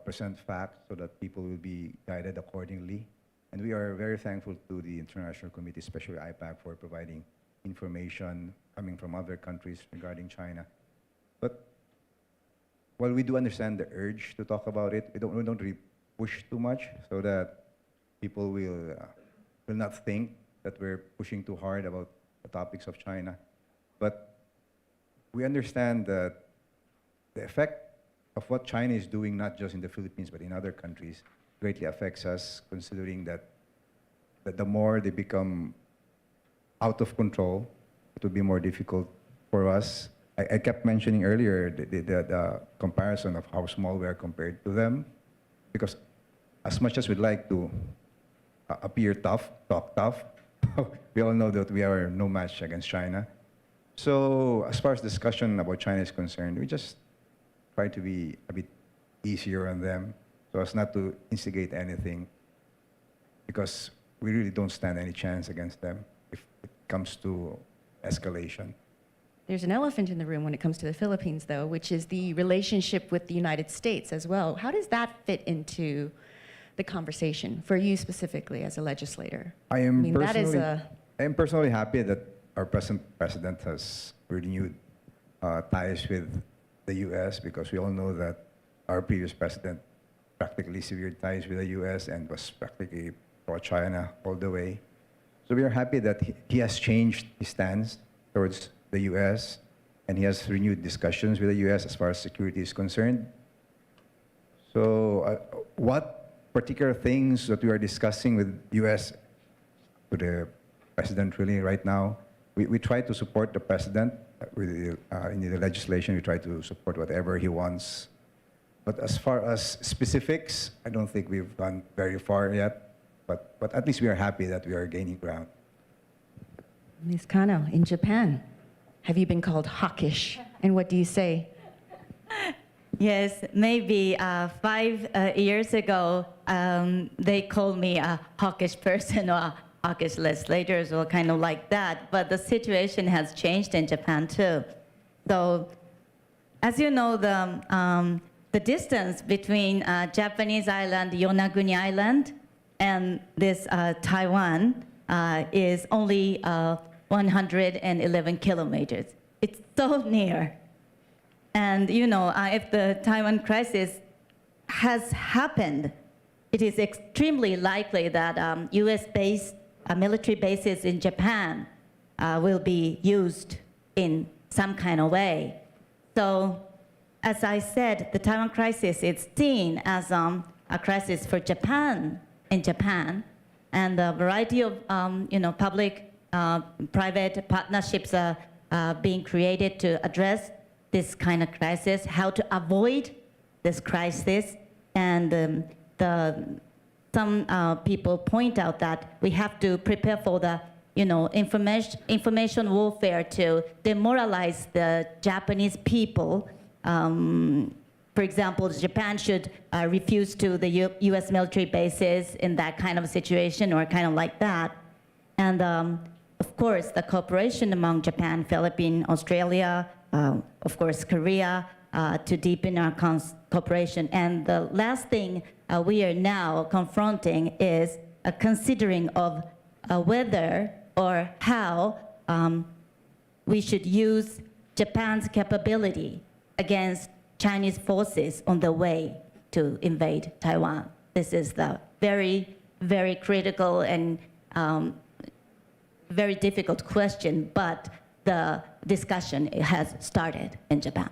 present facts so that people will be guided accordingly. And we are very thankful to the International Committee, especially IPAC, for providing information coming from other countries regarding China. But while we do understand the urge to talk about it, we don't really push too much so that people will not think that we're pushing too hard about the topics of China. But we understand that the effect of what China is doing, not just in the Philippines, but in other countries, greatly affects us, considering that the more they become out of control, it will be more difficult for us. I kept mentioning earlier the comparison of how small we are compared to them, because as much as we'd like to appear tough, talk tough, we all know that we are no match against China. So as far as discussion about China is concerned, we just try to be a bit easier on them so as not to instigate anything, because we really don't stand any chance against them if it comes to escalation. There's an elephant in the room when it comes to the Philippines, though, which is the relationship with the United States as well. How does that fit into the conversation for you specifically as a legislator? I am personally happy that our present president has renewed ties with the U.S., because we all know that our previous president practically severed ties with the U.S. and was practically pro-China all the way. So we are happy that he has changed his stance towards the U.S. and he has renewed discussions with the U.S. as far as security is concerned. So what particular things that we are discussing with U.S. to the president really right now, we try to support the president with in the legislation. We try to support whatever he wants. But as far as specifics, I don't think we've gone very far yet. But at least we are happy that we are gaining ground. Ms. Kano, in Japan, have you been called hawkish? And what do you say? Yes, maybe 5 years ago, they called me a hawkish person or hawkish legislators or kind of like that. But the situation has changed in Japan too. So, as you know, the distance between Japanese island, Yonaguni Island, and this Taiwan is only 111 kilometers. It's so near. And you know, if the Taiwan crisis has happened, it is extremely likely that US-based military bases in Japan will be used in some kind of way. So, as I said, the Taiwan crisis is seen as a crisis for Japan, in Japan, and a variety of public private partnerships are being created to address this kind of crisis, how to avoid this crisis. And some people point out that we have to prepare for the information warfare to demoralize the Japanese people. For example, Japan should refuse to the US military bases in that kind of situation or kind of like that. And of course, the cooperation among Japan, Philippines, Australia, of course, Korea, to deepen our cooperation. And the last thing we are now confronting is a considering of whether or how we should use Japan's capability against Chinese forces on the way to invade Taiwan. This is the very, very critical and very difficult question, but the discussion has started in Japan.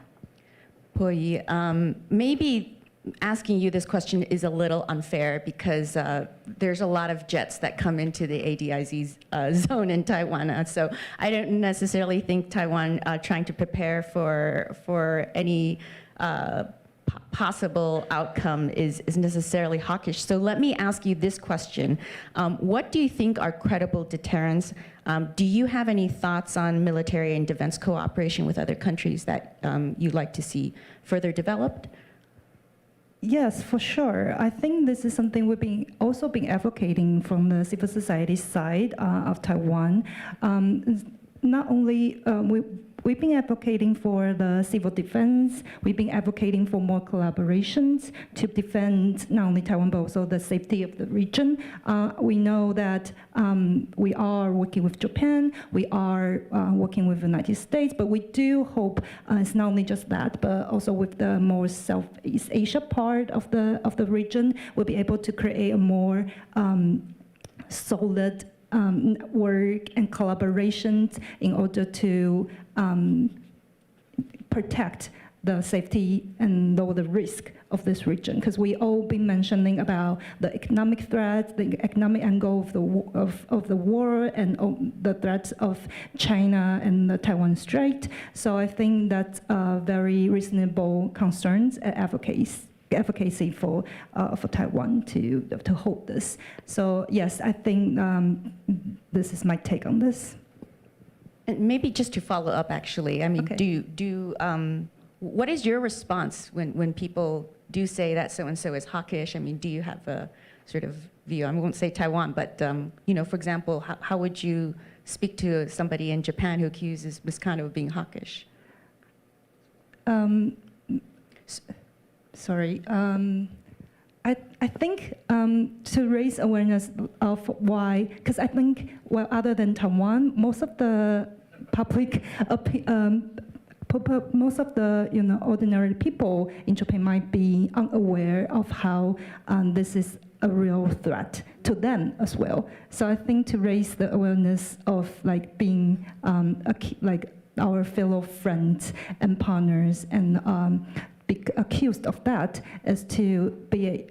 Poi, maybe asking you this question is a little unfair because there's a lot of jets that come into the ADIZ zone in Taiwan. So I don't necessarily think Taiwan trying to prepare for any possible outcome is necessarily hawkish. So let me ask you this question. What do you think are credible deterrents? Do you have any thoughts on military and defense cooperation with other countries that you'd like to see further developed? Yes, for sure. I think this is something we've also been advocating from the civil society side of Taiwan. Not only we've been advocating for the civil defense, we've been advocating for more collaborations to defend not only Taiwan but also the safety of the region. We know that we are working with Japan, we are working with the United States, but we do hope it's not only just that, but also with the more Southeast Asia part of the region, we'll be able to create a more solid network and collaborations in order to protect the safety and lower the risk of this region, because we all been mentioning about the economic threats, the economic angle of the war, and the threats of China and the Taiwan Strait. So I think that's very reasonable concerns and advocacy for Taiwan to hold this. So yes, I think this is my take on this. And maybe just to follow up, actually, I mean, Okay. What is your response when people do say that so-and-so is hawkish? I mean, do you have a sort of view? I won't say Taiwan, but, you know, for example, how would you speak to somebody in Japan who accuses Miscano of being hawkish? Sorry. I think to raise awareness of why, because I think, well, other than Taiwan, most of the public, most of the ordinary people in Japan might be unaware of how this is a real threat to them as well. So I think to raise the awareness of like being like our fellow friends and partners and be accused of that is to be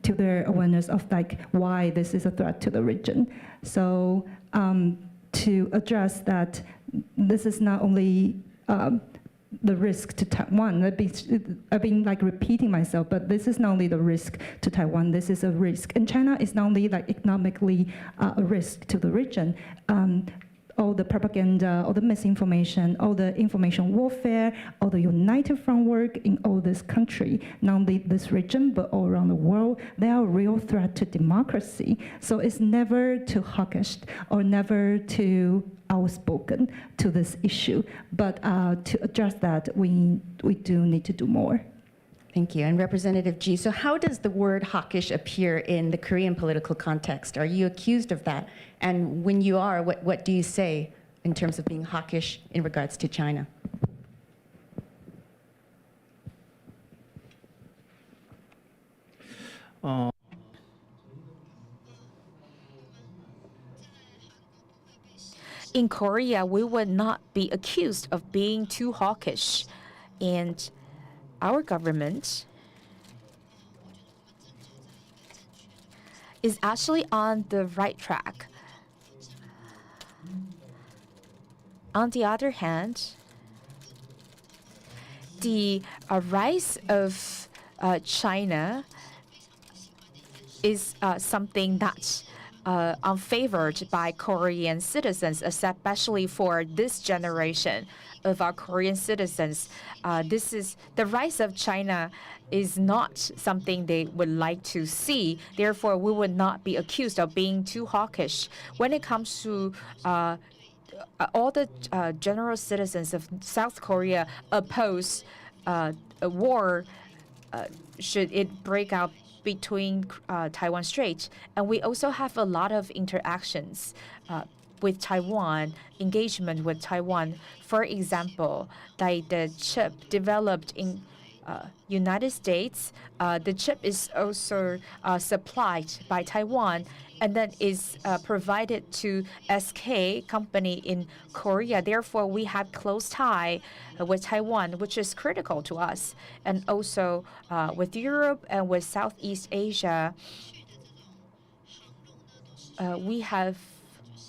to their awareness of like why this is a threat to the region. So to address that, this is not only the risk to Taiwan. I've been like repeating myself, but this is not only the risk to Taiwan, this is a risk. And China is not only like economically a risk to the region, all the propaganda, all the misinformation, all the information warfare, all the united front work in all this country, not only this region, but all around the world, they are a real threat to democracy. So it's never too hawkish or never too outspoken to this issue. But to address that, we do need to do more. Thank you. And Representative G, so how does the word hawkish appear in the Korean political context? Are you accused of that? And when you are, what do you say in terms of being hawkish in regards to China? In Korea, we would not be accused of being too hawkish. And our government is actually on the right track. On the other hand, the rise of China is something that's unfavored by Korean citizens, especially for this generation of our Korean citizens. This is the rise of China is not something they would like to see. Therefore, we would not be accused of being too hawkish. When it comes to all the general citizens of South Korea oppose a war should it break out between Taiwan Strait. And we also have a lot of interactions with Taiwan, engagement with Taiwan. For example, the chip developed in United States, the chip is also supplied by Taiwan and then is provided to SK company in Korea. Therefore, we have close tie with Taiwan, which is critical to us. And also with Europe and with Southeast Asia, we have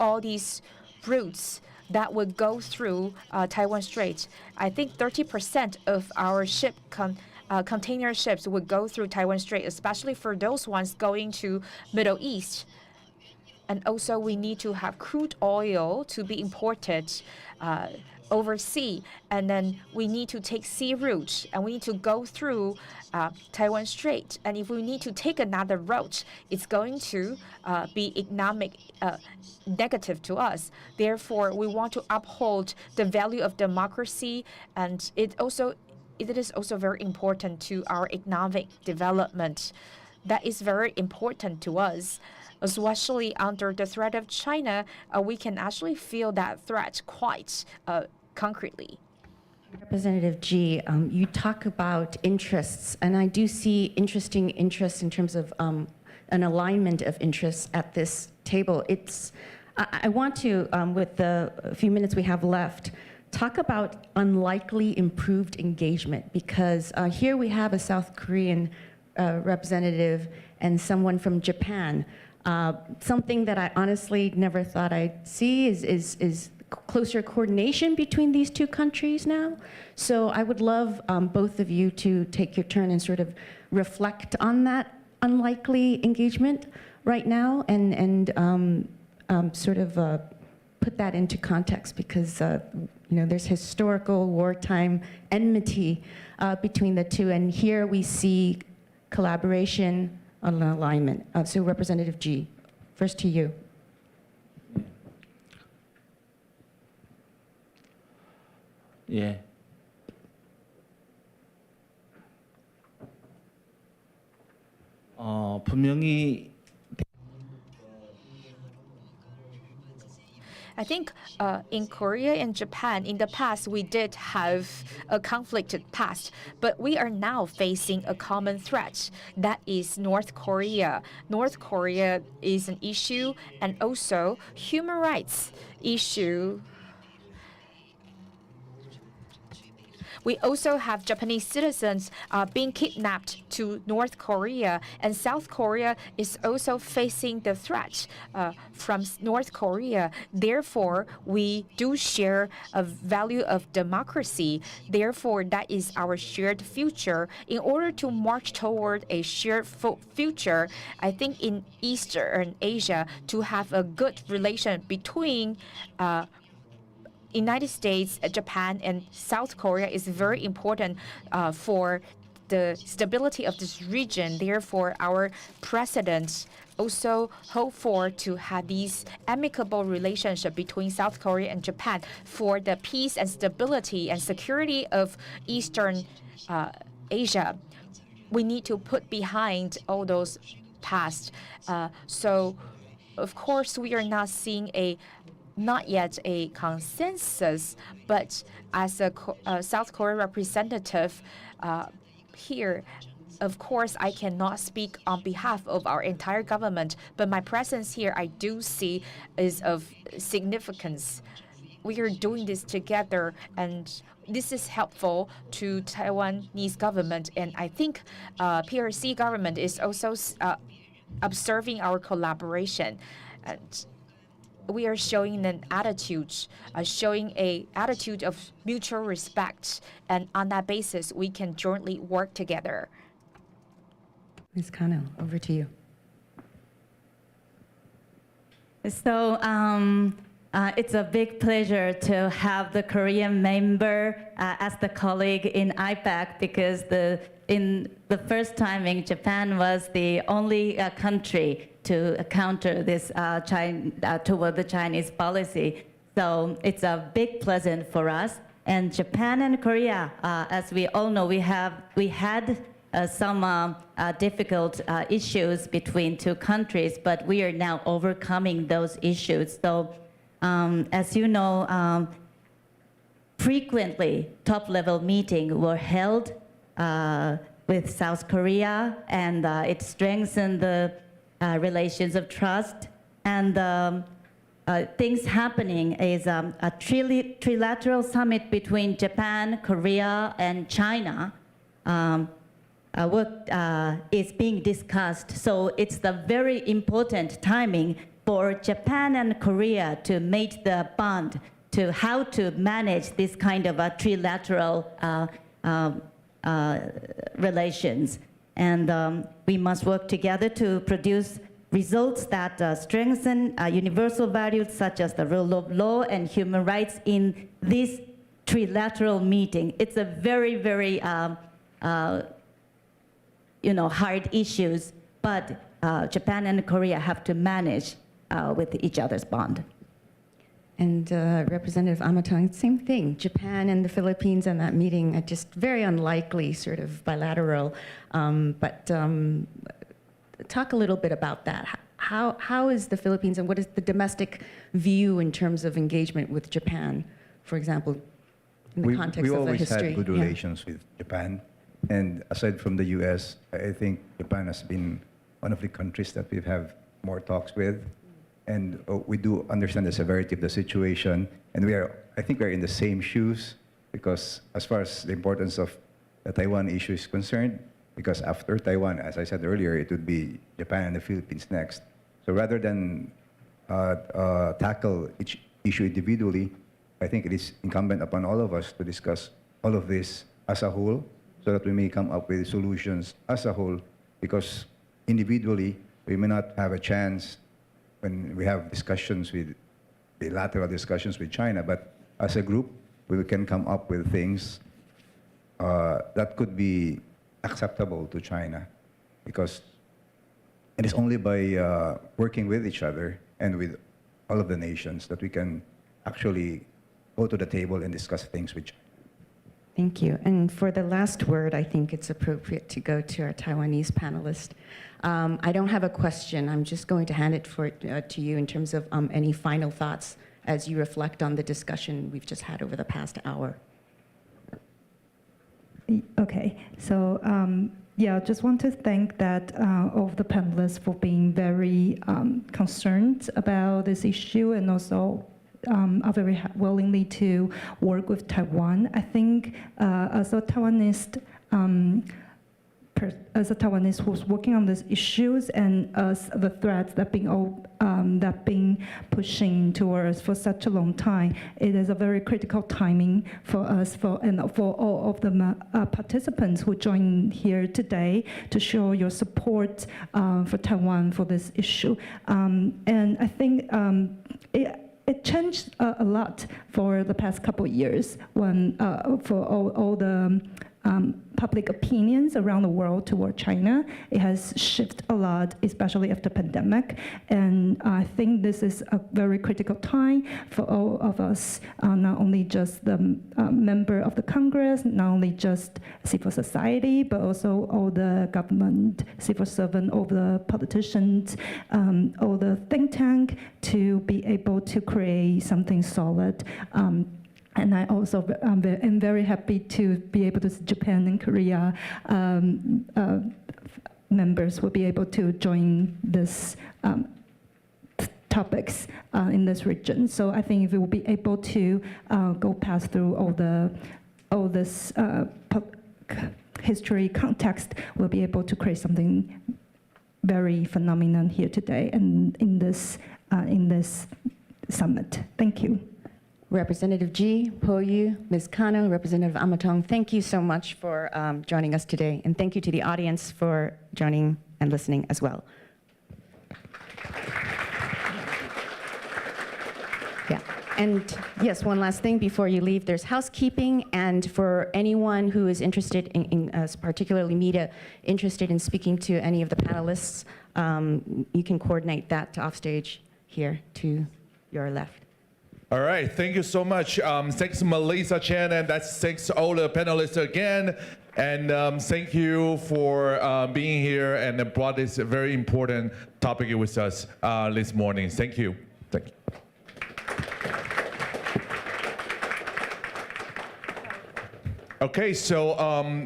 all these routes that would go through Taiwan Strait. I think 30% of our container ships would go through Taiwan Strait, especially for those ones going to Middle East. And also we need to have crude oil to be imported overseas, and then we need to take sea route, and we need to go through Taiwan Strait. And if we need to take another route, it's going to be economic negative to us. Therefore, we want to uphold the value of democracy, and it is also very important to our economic development. That is very important to us. Especially under the threat of China, we can actually feel that threat quite concretely. Representative G, you talk about interests, and I do see interesting interests in terms of an alignment of interests at this table. I want to, with the few minutes we have left, talk about unlikely improved engagement, because here we have a South Korean representative and someone from Japan. Something that I honestly never thought I'd see is closer coordination between these two countries now. So I would love both of you to take your turn and sort of reflect on that unlikely engagement right now and sort of put that into context, because there's historical wartime enmity between the two, and here we see collaboration on alignment. So Representative G, first to you. 예. 분명히 I think in Korea and Japan, in the past, we did have a conflicted past, but we are now facing a common threat. That is North Korea. North Korea is an issue, and also human rights issue. We also have Japanese citizens being kidnapped to North Korea, and South Korea is also facing the threat from North Korea. Therefore, we do share a value of democracy. Therefore, that is our shared future. In order to march toward a shared future, I think in Eastern Asia, to have a good relation between United States, Japan, and South Korea is very important for the stability of this region. Therefore, our president also hope for to have these amicable relationship between South Korea and Japan for the peace and stability and security of Eastern Asia. We need to put behind all those past. So, of course, we are not seeing not yet a consensus, but as a South Korea representative here, of course, I cannot speak on behalf of our entire government, but my presence here I do see is of significance. We are doing this together, and this is helpful to Taiwanese government, and I think PRC government is also observing our collaboration. And we are showing an attitude, attitude of mutual respect, and on that basis, we can jointly work together. Ms. Kano, over to you. So it's a big pleasure to have the Korean member as the colleague in IPAC, because in the first timing, Japan was the only country to counter this toward the Chinese policy. So it's a big pleasure for us. And Japan and Korea, as we all know, we had some difficult issues between two countries, but we are now overcoming those issues. So as you know, frequently top-level meetings were held with South Korea, and it strengthened the relations of trust. And things happening is a trilateral summit between Japan, Korea, and China. What is being discussed. So it's the very important timing for Japan and Korea to make the bond to how to manage this kind of a trilateral relations. And we must work together to produce results that strengthen universal values such as the rule of law and human rights in this trilateral meeting. It's a very, very hard issues, but Japan and Korea have to manage with each other's bond. And Representative Amatong, same thing. Japan and the Philippines and that meeting are just very unlikely, sort of bilateral. But talk a little bit about that. How is the Philippines, and what is the domestic view in terms of engagement with Japan, for example, in the context of the history? We always had good relations with Japan. And aside from the US, I think Japan has been one of the countries that we have more talks with. and we do understand the severity of the situation, and I think we're in the same shoes, because as far as the importance of the Taiwan issue is concerned, because after Taiwan, as I said earlier, it would be Japan and the Philippines next. So rather than tackle each issue individually, I think it is incumbent upon all of us to discuss all of this as a whole, so that we may come up with solutions as a whole, because individually, we may not have a chance when we have discussions with, bilateral discussions with China, but as a group, we can come up with things that could be acceptable to China, because it is only by working with each other and with all of the nations that we can actually go to the table and discuss things with China. Thank you. And for the last word, I think it's appropriate to go to our Taiwanese panelist. I don't have a question. I'm just going to hand it to you in terms of any final thoughts as you reflect on the discussion we've just had over the past hour. Okay, so yeah, just want to thank all of the panelists for being very concerned about this issue, and also are very willingly to work with Taiwan. I think as a Taiwanese who's working on these issues, and as the threats that been pushing towards for such a long time, it is a very critical timing for us, and for all of the participants who joined here today, to show your support for Taiwan for this issue. And I think it changed a lot for the past couple of years, when for all the public opinions around the world toward China. It has shifted a lot, especially after pandemic. And I think this is a very critical time for all of us, not only just the member of the Congress, not only just civil society, but also all the government, civil servant, all the politicians, all the think tank, to be able to create something solid. And I also am very happy to be able to see Japan and Korea members will be able to join this topics in this region. So I think if we will be able to go past through all this history context, we'll be able to create something very phenomenal here today and in this summit. Thank you. Representative Ji, Po Yu, Ms. Kano, Representative Amatong, thank you so much for joining us today. And thank you to the audience for joining and listening as well. Yeah, and yes, one last thing before you leave, there's housekeeping, and for anyone who is interested particularly media, interested in speaking to any of the panelists, you can coordinate that offstage here to your left. All right, thank you so much. Thanks Melissa Chan, and thanks all the panelists again. And thank you for being here and brought this very important topic with us this morning. Thank you. Thank you. Okay, so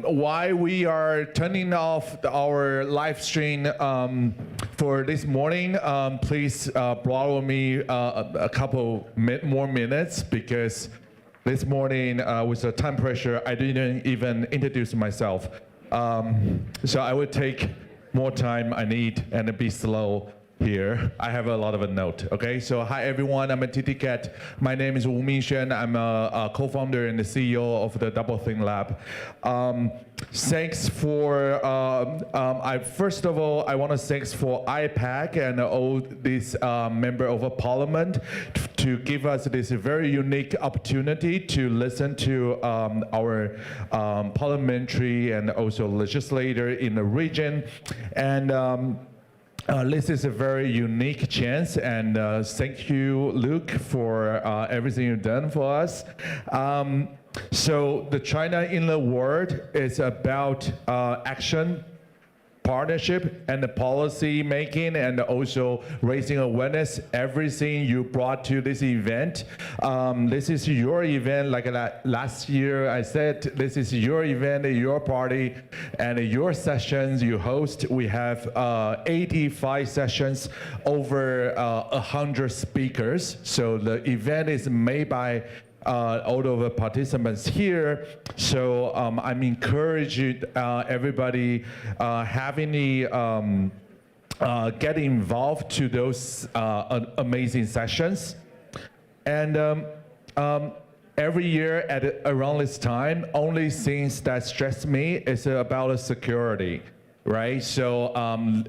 while we are turning off our live stream for this morning, please borrow me a couple more minutes, because this morning with the time pressure, I didn't even introduce myself. So I will take more time I need and be slow here. I have a lot of a note. Okay, so hi everyone, I'm a TT-Cat. My name is Wu Mingxuan. I'm a co-founder and the CEO of the Doublethink Lab. Thanks for, first of all, I want to thanks for IPAC and all these member of parliament to give us this very unique opportunity to listen to our parliamentary and also legislator in the region. And this is a very unique chance, and thank you, Luke, for everything you've done for us. So the China in the world is about action, partnership and the policy making and also raising awareness, everything you brought to this event. This is your event, like last year I said, this is your event, your party, and your sessions you host. We have 85 sessions, over 100 speakers. So the event is made by all of the participants here. So I'm encouraging everybody having the get involved to those amazing sessions. And every year at around this time, only things that stress me is about security. Right, so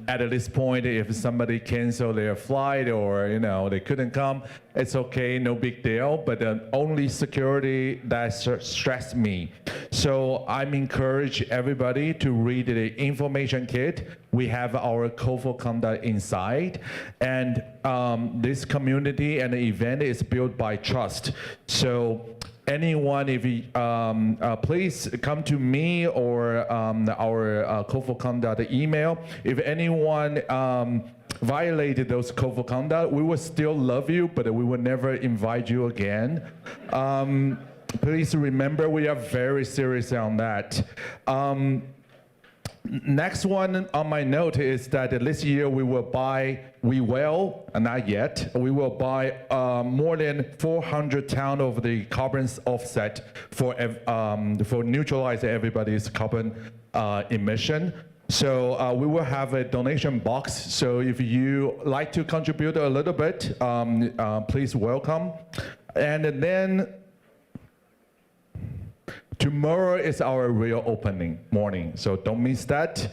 at this point, if somebody cancel their flight or they couldn't come, it's okay, no big deal. But only security that stress me. So I'm encourage everybody to read the information kit. We have our code of conduct inside, and this community and the event is built by trust. So anyone, if you, please come to me or our code of conduct email. If anyone violated those code of conduct, we will still love you, but we will never invite you again. Please remember, we are very serious on that. Next one on my note is that this year we will buy, not yet, we will buy more than 400 tons of the carbon offset for neutralize everybody's carbon emission. So we will have a donation box. So if you like to contribute a little bit, please welcome. And then tomorrow is our real opening morning, so don't miss that.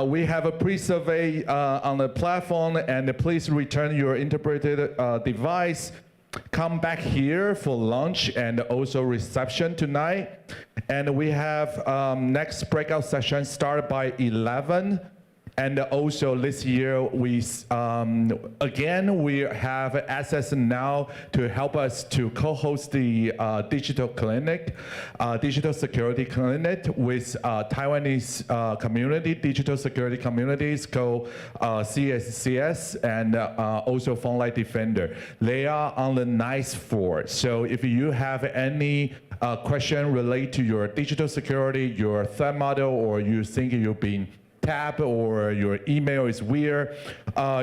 We have a pre-survey on the platform, and please return your interpreted device. Come back here for lunch and also reception tonight. And we have next breakout session start by 11. And also this year, we again, we have access now to help us to co-host the digital clinic, digital security clinic with Taiwanese community, digital security communities called CSCS and also Phone Defender. They are on the ninth floor. So if you have any question related to your digital security, your threat model, or you think you've been tapped or your email is weird,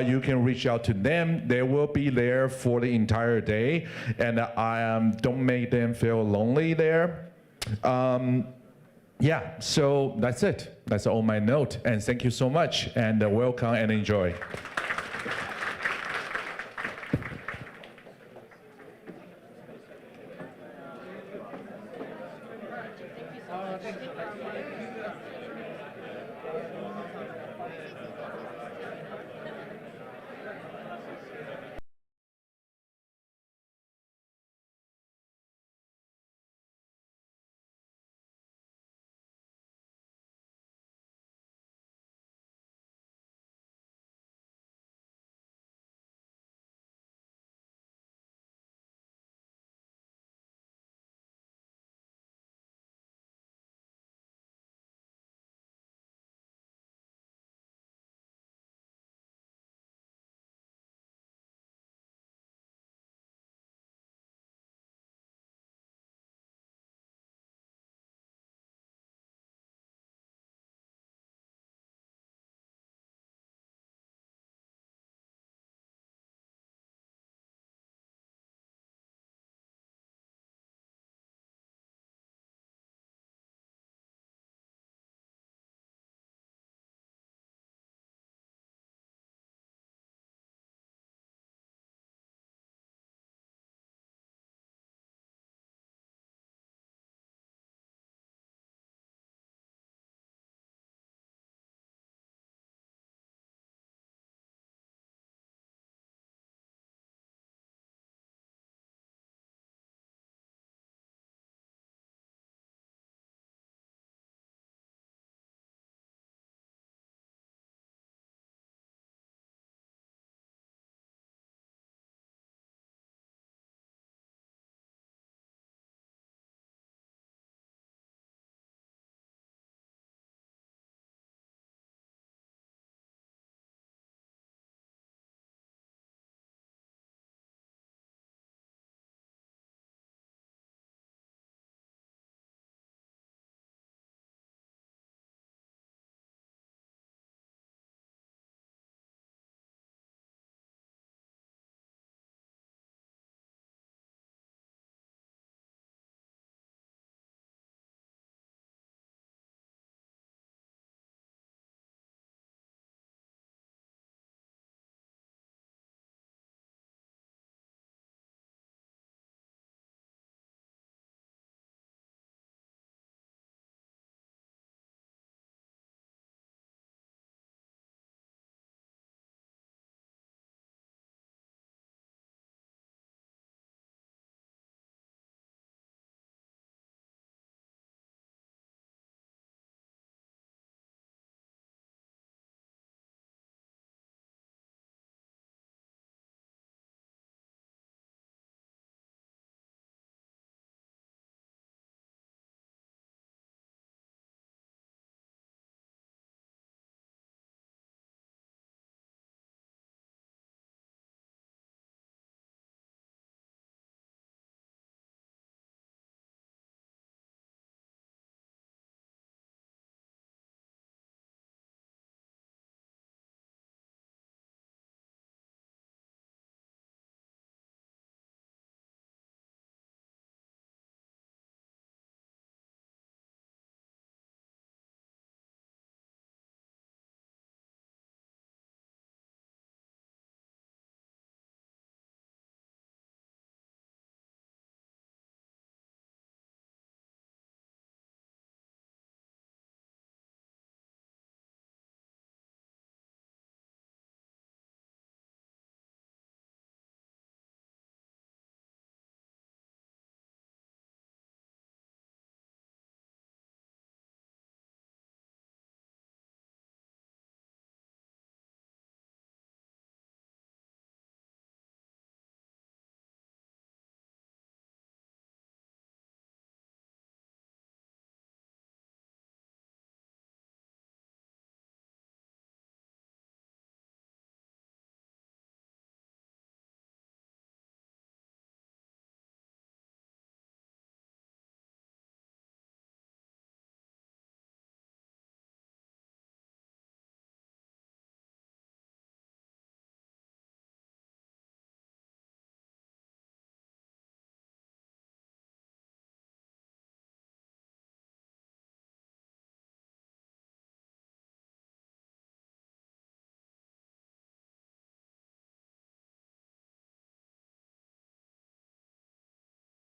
you can reach out to them. They will be there for the entire day, and don't make them feel lonely there. Yeah, so that's it. That's all my note, and thank you so much, and welcome and enjoy.